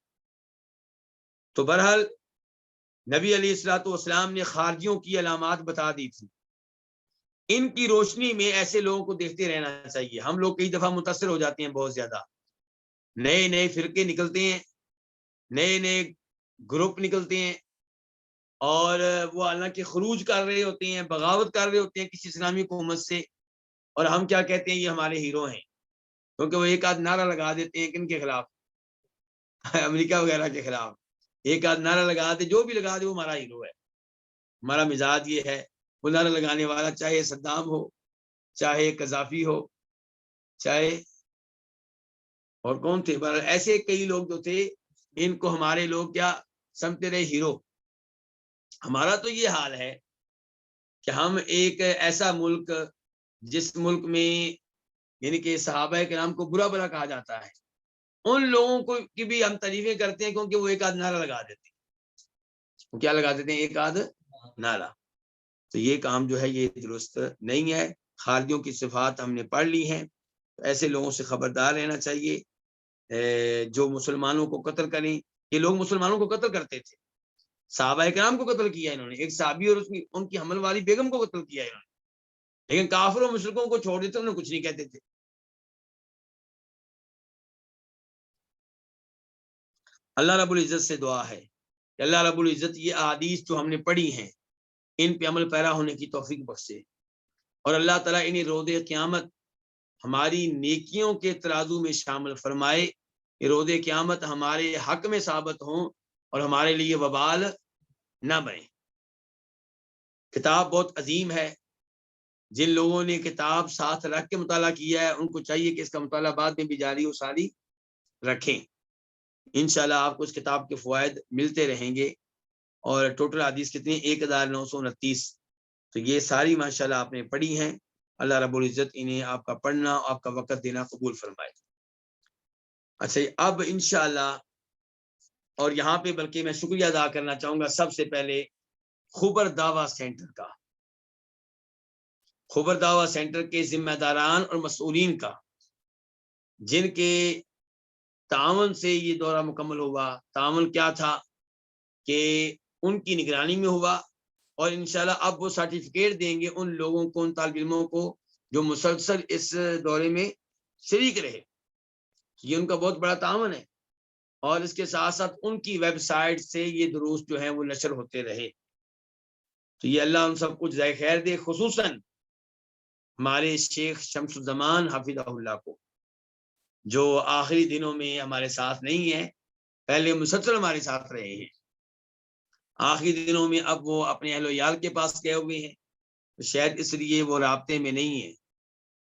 تو بہرحال نبی علیہ الصلوۃ والسلام نے خارجیوں کی علامات بتا دی تھی، ان کی روشنی میں ایسے لوگوں کو دیکھتے رہنا چاہیے۔ ہم لوگ کئی دفعہ متاثر ہو جاتے ہیں بہت زیادہ، نئے نئے فرقے نکلتے ہیں، نئے نئے گروپ نکلتے ہیں، اور وہ حالانکہ خروج کر رہے ہوتے ہیں، بغاوت کر رہے ہوتے ہیں کسی اسلامی حکومت سے، اور ہم کیا کہتے ہیں؟ یہ ہمارے ہیرو ہیں، کیونکہ وہ ایک آدھ نعرہ لگا دیتے ہیں کن کے خلاف؟ امریکہ وغیرہ کے خلاف، ایک آدھ نعرہ لگا دے، جو بھی لگا دے وہ ہمارا ہیرو ہے. ہمارا مزاج یہ ہے، وہ نعرہ لگانے والا چاہے صدام ہو، چاہے قذافی ہو، چاہے اور کون تھے، ایسے کئی لوگ جو تھے ان کو ہمارے لوگ کیا سمجھتے رہے، ہیرو. ہمارا تو یہ حال ہے کہ ہم ایک ایسا ملک، جس ملک میں یعنی کہ صحابہ کرام کو برا بلا کہا جاتا ہے، ان لوگوں کو کی بھی ہم تعریفیں کرتے ہیں کیونکہ وہ ایک آدھ نعرہ لگا دیتے ہیں. وہ کیا لگا دیتے ہیں؟ ایک آدھ نعرہ. تو یہ کام جو ہے یہ درست نہیں ہے. خارجیوں کی صفات ہم نے پڑھ لی ہیں، تو ایسے لوگوں سے خبردار رہنا چاہیے جو مسلمانوں کو قتل کریں. یہ لوگ مسلمانوں کو قتل کرتے تھے، صحابہ کرام کو قتل کیا انہوں نے، ایک صحابی اور ان کی حمل والی بیگم کو قتل کیا انہوں نے، لیکن کافر و مشرکوں کو چھوڑ دیتے، انہیں کچھ نہیں کہتے تھے. اللہ رب العزت سے دعا ہے کہ اللہ رب العزت یہ احادیث جو ہم نے پڑھی ہیں ان پہ عمل پیرا ہونے کی توفیق بخشے، اور اللہ تعالیٰ انہیں روز قیامت ہماری نیکیوں کے ترازو میں شامل فرمائے، کہ روز قیامت ہمارے حق میں ثابت ہوں اور ہمارے لیے وبال نہ بنے. کتاب بہت عظیم ہے. جن لوگوں نے کتاب ساتھ رکھ کے مطالعہ کیا ہے ان کو چاہیے کہ اس کا مطالعہ بعد میں بھی جاری و ساری رکھیں. انشاءاللہ آپ کو اس کتاب کے فوائد ملتے رہیں گے. اور ٹوٹل حدیث کتنی؟ 1929. تو یہ ساری ماشاءاللہ آپ نے پڑھی ہیں. اللہ رب العزت انہیں آپ کا پڑھنا، آپ کا وقت دینا قبول فرمائے. اچھا، اب انشاءاللہ، اور یہاں پہ بلکہ میں شکریہ ادا کرنا چاہوں گا سب سے پہلے خبر دعویٰ سینٹر کا، خبر دعویٰ سینٹر کے ذمہ داران اور مسئولین کا، جن کے تعاون سے یہ دورہ مکمل ہوا. تعاون کیا تھا کہ ان کی نگرانی میں ہوا، اور انشاءاللہ اب وہ سرٹیفکیٹ دیں گے ان لوگوں کو، ان طالب علموں کو جو مسلسل اس دورے میں شریک رہے. یہ ان کا بہت بڑا تعاون ہے، اور اس کے ساتھ ساتھ ان کی ویب سائٹ سے یہ دروس جو ہیں وہ نشر ہوتے رہے. تو یہ اللہ ان سب کو جزائے خیر دے، خصوصاً ہمارے شیخ شمس الزمان حفظہ اللہ کو، جو آخری دنوں میں ہمارے ساتھ نہیں ہیں، پہلے مسلسل ہمارے ساتھ رہے ہیں. آخری دنوں میں اب وہ اپنے اہل و عیال کے پاس گئے ہوئے ہیں، شاید اس لیے وہ رابطے میں نہیں ہیں.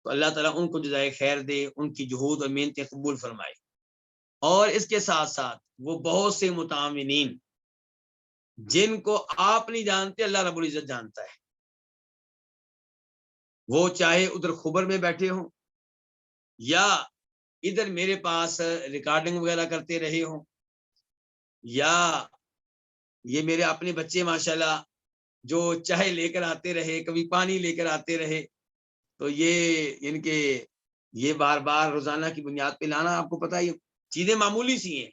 تو اللہ تعالیٰ ان کو جزائے خیر دے، ان کی جہود اور محنتیں قبول فرمائے. اور اس کے ساتھ ساتھ وہ بہت سے متعاونین جن کو آپ نہیں جانتے، اللہ رب العزت جانتا ہے، وہ چاہے ادھر خبر میں بیٹھے ہوں یا ادھر میرے پاس ریکارڈنگ وغیرہ کرتے رہے ہوں، یا یہ میرے اپنے بچے ماشاءاللہ جو چائے لے کر آتے رہے، کبھی پانی لے کر آتے رہے. تو یہ ان کے یہ بار بار روزانہ کی بنیاد پہ لانا، آپ کو پتہ ہے چیزیں معمولی سی ہیں،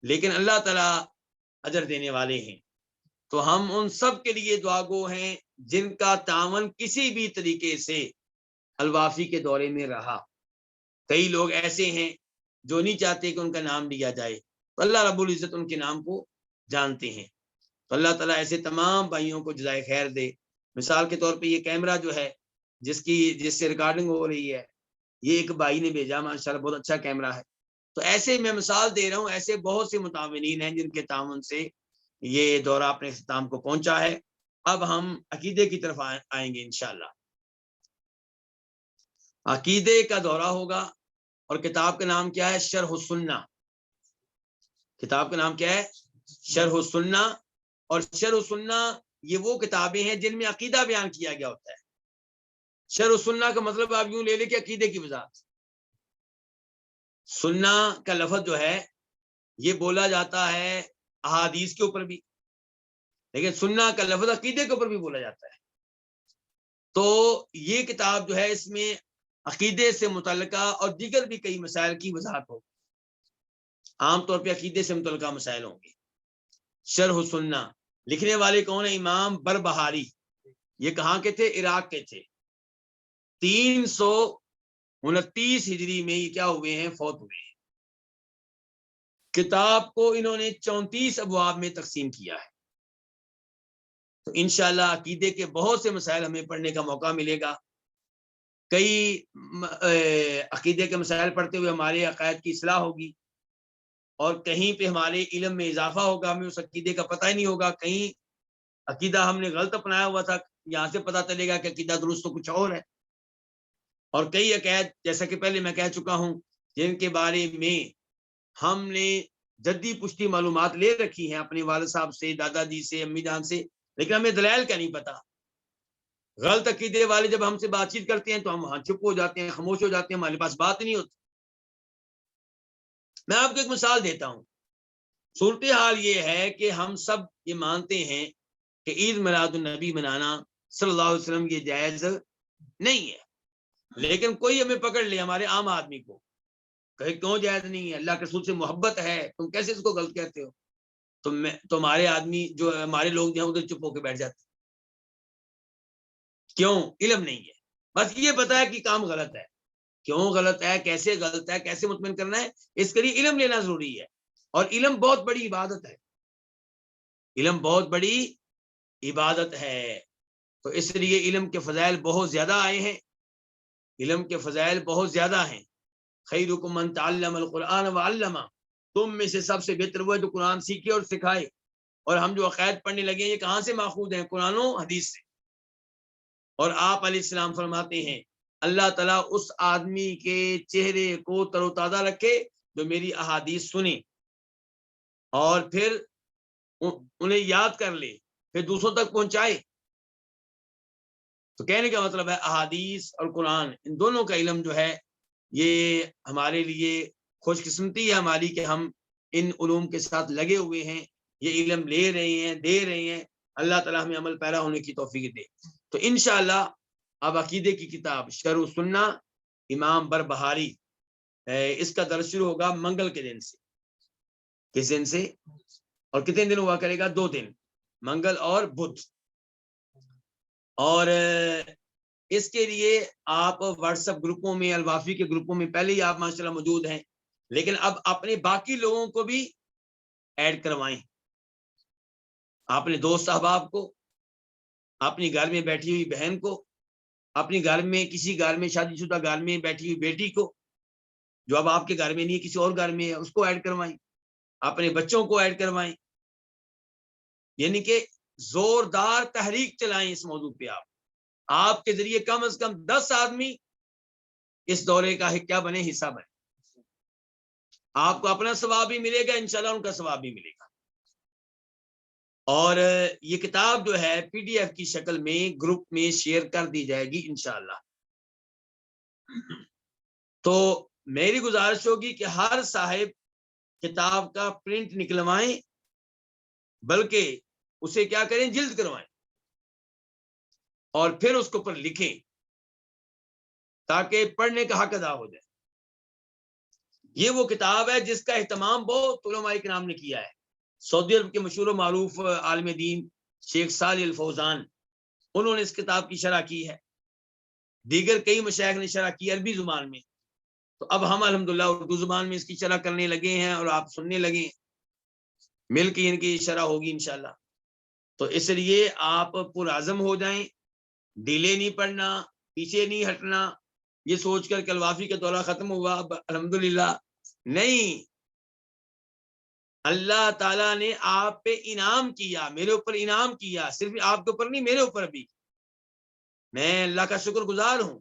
لیکن اللہ تعالیٰ اجر دینے والے ہیں. تو ہم ان سب کے لیے دعا گو ہیں جن کا تعاون کسی بھی طریقے سے الوافی کے دورے میں رہا. کئی لوگ ایسے ہیں جو نہیں چاہتے کہ ان کا نام لیا جائے، تو اللہ رب العزت ان کے نام کو جانتے ہیں. تو اللہ تعالیٰ ایسے تمام بھائیوں کو جزائے خیر دے. مثال کے طور پہ یہ کیمرہ جو ہے جس سے ریکارڈنگ ہو رہی ہے، یہ ایک بھائی نے بھیجا، ماشاءاللہ بہت اچھا کیمرہ ہے. تو ایسے میں مثال دے رہا ہوں، ایسے بہت سے متعاونین ہیں جن کے تعاون سے یہ دورہ اپنے اختتام کو پہنچا ہے. اب ہم عقیدے کی طرف آئیں گے انشاءاللہ. عقیدے کا دورہ ہوگا، اور کتاب کا نام کیا ہے؟ شرح السنہ. کتاب کا نام کیا ہے؟ شرح السنہ. اور شرح السنہ یہ وہ کتابیں ہیں جن میں عقیدہ بیان کیا گیا ہوتا ہے. شرح السنہ کا مطلب آپ یوں لے لیں کہ عقیدے کی وضاحت. سنہ کا لفظ جو ہے یہ بولا جاتا ہے احادیث کے اوپر بھی، لیکن سنہ کا لفظ عقیدے کے اوپر بھی بولا جاتا ہے. تو یہ کتاب جو ہے اس میں عقیدے سے متعلقہ اور دیگر بھی کئی مسائل کی وضاحت ہوگی. عام طور پہ عقیدے سے متعلقہ مسائل ہوں گے. شرح السنہ لکھنے والے کون ہیں؟ امام بربہاری. یہ کہاں کے تھے؟ عراق کے تھے. 329 ہجری میں یہ کیا ہوئے ہیں؟ فوت ہوئے ہیں. کتاب کو انہوں نے 34 ابواب میں تقسیم کیا ہے. تو انشاءاللہ عقیدے کے بہت سے مسائل ہمیں پڑھنے کا موقع ملے گا. کئی عقیدے کے مسائل پڑھتے ہوئے ہمارے عقائد کی اصلاح ہوگی، اور کہیں پہ ہمارے علم میں اضافہ ہوگا، ہمیں اس عقیدے کا پتہ ہی نہیں ہوگا، کہیں عقیدہ ہم نے غلط اپنایا ہوا تھا، یہاں سے پتہ چلے گا کہ عقیدہ درست تو کچھ اور ہے۔ اور کئی عقائد جیسا کہ پہلے میں کہہ چکا ہوں جن کے بارے میں ہم نے جدی پشتی معلومات لے رکھی ہیں اپنے والد صاحب سے، دادا جی سے، امی جان سے، لیکن ہمیں دلائل کا نہیں پتا۔ غلط عقیدے والے جب ہم سے بات چیت کرتے ہیں تو ہم وہاں چپ ہو جاتے ہیں، خاموش ہو جاتے ہیں، ہمارے پاس بات نہیں ہوتی۔ میں آپ کو ایک مثال دیتا ہوں۔ صورتحال یہ ہے کہ ہم سب یہ مانتے ہیں کہ عید میلاد النبی منانا صلی اللہ علیہ وسلم یہ جائز نہیں ہے، لیکن کوئی ہمیں پکڑ لے، ہمارے عام آدمی کو کہے کیوں جائز نہیں ہے، اللہ کے رسول سے محبت ہے، تم کیسے اس کو غلط کہتے ہو؟ تمہارے آدمی جو ہمارے لوگ جو ہیں ادھر چپ ہو کے بیٹھ جاتے ہیں۔ کیوں؟ علم نہیں ہے، بس یہ پتا ہے کہ کام غلط ہے، کیوں غلط ہے، کیسے غلط ہے، کیسے مطمئن کرنا ہے، اس کے لیے علم لینا ضروری ہے۔ اور علم بہت بڑی عبادت ہے، علم بہت بڑی عبادت ہے، تو اس لیے علم کے فضائل بہت زیادہ آئے ہیں، علم کے فضائل بہت زیادہ ہیں۔ خیرکم من تعلم القرآن وعلمہ، تم میں سے سب سے بہتر وہ ہے جو قرآن سیکھے اور سکھائے۔ اور ہم جو عقائد پڑھنے لگے ہیں یہ کہاں سے ماخوذ ہیں؟ قرآن و حدیث سے۔ اور آپ علیہ السلام فرماتے ہیں اللہ تعالیٰ اس آدمی کے چہرے کو تر و تازہ رکھے جو میری احادیث سنے اور پھر انہیں یاد کر لے، پھر دوسروں تک پہنچائے۔ تو کہنے کا مطلب ہے احادیث اور قرآن ان دونوں کا علم جو ہے یہ ہمارے لیے خوش قسمتی ہے ہماری کہ ہم ان علوم کے ساتھ لگے ہوئے ہیں، یہ علم لے رہے ہیں، دے رہے ہیں۔ اللہ تعالیٰ ہمیں عمل پیرا ہونے کی توفیق دے۔ تو انشاءاللہ اب عقیدے کی کتاب شرح السنہ امام بربہاری، اس کا درس شروع ہوگا منگل کے دن سے۔ کس دن سے؟ اور کتنے دن ہوا کرے گا؟ 2 دن، منگل اور بدھ۔ اور اس کے لیے آپ واٹس ایپ گروپوں میں، الوافی کے گروپوں میں پہلے ہی آپ ماشاءاللہ موجود ہیں، لیکن اب اپنے باقی لوگوں کو بھی ایڈ کروائیں، اپنے دوست احباب کو، اپنی گھر میں بیٹھی ہوئی بہن کو، اپنی گھر میں کسی گھر میں شادی شدہ گھر میں بیٹھی ہوئی بیٹی کو جو اب آپ کے گھر میں نہیں ہے، کسی اور گھر میں ہے، اس کو ایڈ کروائیں، اپنے بچوں کو ایڈ کروائیں، یعنی کہ زوردار تحریک چلائیں اس موضوع پہ۔ آپ کے ذریعے کم از کم 10 آدمی اس دورے کا کیا بنے، حصہ بنے۔ آپ کو اپنا ثواب بھی ملے گا، انشاءاللہ ان کا ثواب بھی ملے گا۔ اور یہ کتاب جو ہے پی ڈی ایف کی شکل میں گروپ میں شیئر کر دی جائے گی انشاءاللہ۔ تو میری گزارش ہوگی کہ ہر صاحب کتاب کا پرنٹ نکلوائیں، بلکہ اسے کیا کریں، جلد کروائیں، اور پھر اس کے اوپر لکھیں تاکہ پڑھنے کا حق ادا ہو جائے۔ یہ وہ کتاب ہے جس کا اہتمام بہت علماء کرام نے کیا ہے۔ سعودی عرب کے مشہور و معروف عالم دین شیخ صالح الفوزان، انہوں نے اس کتاب کی شرح کی ہے، دیگر کئی مشائخ نے شرح کی عربی زبان میں، تو اب ہم الحمدللہ اردو زبان میں اس کی شرح کرنے لگے ہیں اور آپ سننے لگے ہیں، مل کے ان کی شرح ہوگی انشاءاللہ۔ تو اس لیے آپ پرعزم ہو جائیں، ڈیلے نہیں پڑنا، پیچھے نہیں ہٹنا، یہ سوچ کر کہ الوافی کا دورہ ختم ہوا اب الحمدللہ، نہیں، اللہ تعالیٰ نے آپ پہ انعام کیا، میرے اوپر انعام کیا، صرف آپ کے اوپر نہیں میرے اوپر بھی۔ میں اللہ کا شکر گزار ہوں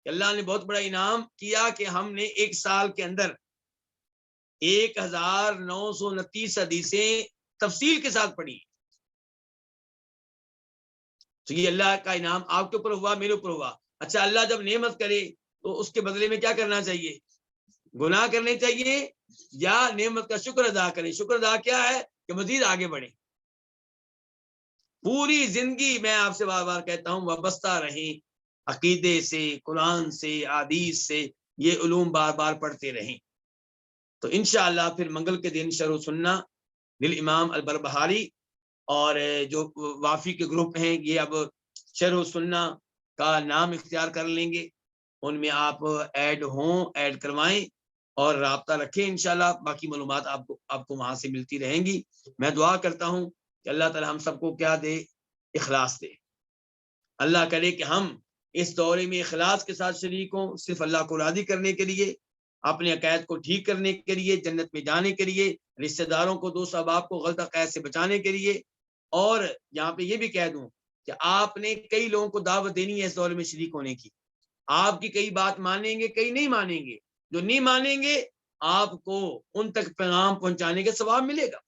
کہ اللہ نے بہت بڑا انعام کیا کہ ہم نے 1 سال کے اندر 1929 حدیثیں تفصیل کے ساتھ پڑھی۔ تو یہ اللہ کا انعام آپ کے اوپر ہوا، میرے اوپر ہوا۔ اچھا، اللہ جب نعمت کرے تو اس کے بدلے میں کیا کرنا چاہیے؟ گناہ کرنے چاہیے یا نعمت کا شکر ادا کریں؟ شکر ادا کیا ہے کہ مزید آگے بڑھیں۔ پوری زندگی میں آپ سے بار بار کہتا ہوں وابستہ رہیں عقیدے سے، قرآن سے، حدیث سے، یہ علوم بار بار پڑھتے رہیں۔ تو انشاءاللہ پھر منگل کے دن شرح السنہ للامام البربہاری، اور جو وافی کے گروپ ہیں یہ اب شرح السنہ کا نام اختیار کر لیں گے، ان میں آپ ایڈ ہوں، ایڈ کروائیں اور رابطہ رکھیں، انشاءاللہ باقی معلومات آپ کو وہاں سے ملتی رہیں گی۔ میں دعا کرتا ہوں کہ اللہ تعالی ہم سب کو کیا دے، اخلاص دے۔ اللہ کرے کہ ہم اس دورے میں اخلاص کے ساتھ شریک ہوں، صرف اللہ کو راضی کرنے کے لیے، اپنے عقائد کو ٹھیک کرنے کے لیے، جنت میں جانے کے لیے، رشتہ داروں کو، دوست احباب کو غلط عقائد سے بچانے کے لیے. اور یہاں پہ یہ بھی کہہ دوں کہ آپ نے کئی لوگوں کو دعوت دینی ہے اس دور میں شریک ہونے کی. آپ کی کئی بات مانیں گے، کئی نہیں مانیں گے. جو نہیں مانیں گے آپ کو ان تک پیغام پہنچانے کا ثواب ملے گا،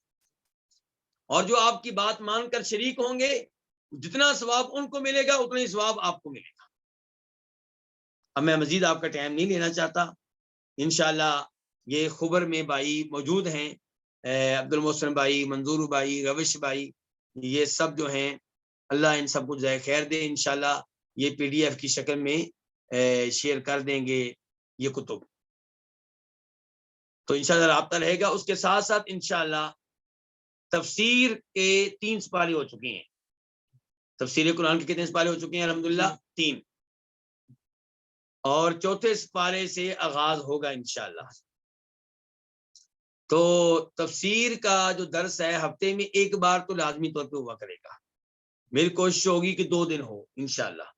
اور جو آپ کی بات مان کر شریک ہوں گے جتنا ثواب ان کو ملے گا اتنا ہی ثواب آپ کو ملے گا. اب میں مزید آپ کا ٹائم نہیں لینا چاہتا. انشاءاللہ یہ خبر میں بھائی موجود ہیں، عبد المحسن بھائی، منظور بھائی، روش بھائی، یہ سب جو ہیں اللہ ان سب کو جزائے خیر دے. انشاءاللہ یہ پی ڈی ایف کی شکل میں شیئر کر دیں گے یہ کتب، تو انشاءاللہ رابطہ رہے گا. اس کے ساتھ ساتھ انشاءاللہ تفسیر کے 3 سپارے ہو چکے ہیں. تفسیر قرآن کے کتنے سپارے ہو چکے ہیں؟ الحمدللہ 3. اور 4تھے سپارے سے آغاز ہوگا انشاءاللہ. تو تفسیر کا جو درس ہے ہفتے میں ایک بار تو لازمی طور پہ ہوا کرے گا. میری کوشش ہوگی کہ 2 دن ہو انشاءاللہ،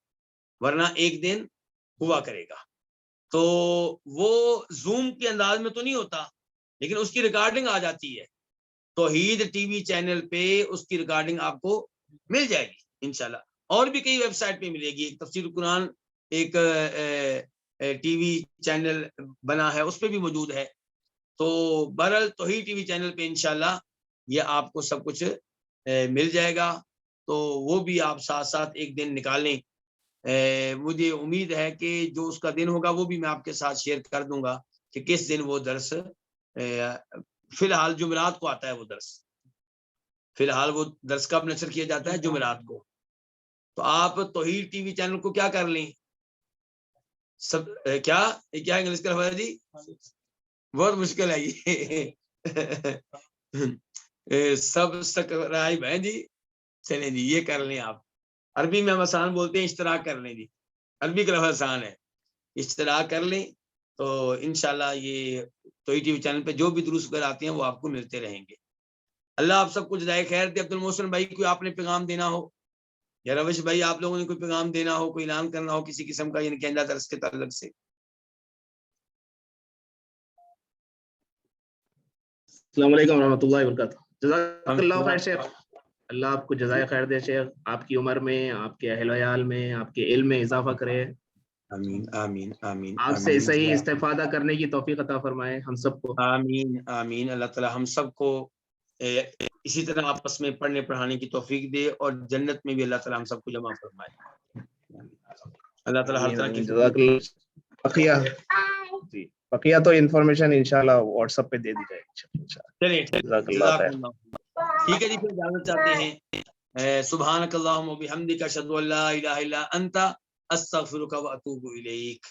ورنہ 1 دن ہوا کرے گا. تو وہ زوم کے انداز میں تو نہیں ہوتا، لیکن اس کی ریکارڈنگ آ جاتی ہے توحید ٹی وی چینل پہ، اس کی ریکارڈنگ آپ کو مل جائے گی انشاءاللہ. اور بھی کئی ویب سائٹ پہ ملے گی. ایک تفسیر قرآن ایک ٹی وی چینل بنا ہے، اس پہ بھی موجود ہے. تو بہرحال توحید ٹی وی چینل پہ انشاءاللہ یہ آپ کو سب کچھ مل جائے گا. تو وہ بھی آپ ساتھ ساتھ ایک دن نکالیں. مجھے امید ہے کہ جو اس کا دن ہوگا وہ بھی میں آپ کے ساتھ شیئر کر دوں گا کہ کس دن وہ درس. فی الحال جمعرات کو آتا ہے وہ درس. فی الحال وہ درس کب نشر کیا جاتا ہے؟ جمعرات کو. تو آپ توحید ٹی وی چینل کو کیا کر لیں، سب کیا انگلش کا لفظ ہے جی، بہت مشکل ہے یہ سبسکرائب ہے جی. چلیں جی یہ کر لیں آپ. عربی میں ہم آسان بولتے ہیں اشتراک کر لیں جی، عربی کا لفظ آسان ہے، اشتراک کر لیں. تو انشاءاللہ یہ توحید ٹی وی چینل پہ جو بھی دروس وغیرہ آتے ہیں وہ آپ کو ملتے رہیں گے. اللہ آپ سب کو جزائے خیر دے. عبد المحسن بھائی کوئی آپ نے پیغام دینا ہو، یا روش بھائی آپ لوگوں نے کوئی پیغام دینا ہو، کوئی اعلان کرنا ہو کسی قسم کا، یعنی کہنا درس کے تعلق سے؟ السلام علیکم ورحمۃ اللہ وبرکاتہ. جزاک اللہ خیر شیخ. اللہ آپ کو جزائے خیر دے شیخ. آپ کی عمر میں، آپ کے اہل ویال میں، آپ کے علم میں اضافہ کرے. آمین آمین آمین. آپ سے صحیح استفادہ کرنے کی توفیق عطا فرمائے ہم سب کو. آمین آمین. اللہ تعالی ہم سب کو اسی طرح آپس میں پڑھنے پڑھانے کی توفیق دے، اور جنت میں بھی اللہ تعالی ہم سب کو جمع فرمائے. اللہ تعالی ہر طرح کی بقیہ تو انفارمیشن انشاءاللہ واٹس ایپ پہ دے دی جائے گی. چلیے جزاک اللہ خیر. ٹھیک ہے جی. پھر اجازت چاہتے ہیں. سبحانک اللہم و بحمدک اشہد ان لا الہ الا انت استغفرک و اتوب الیک.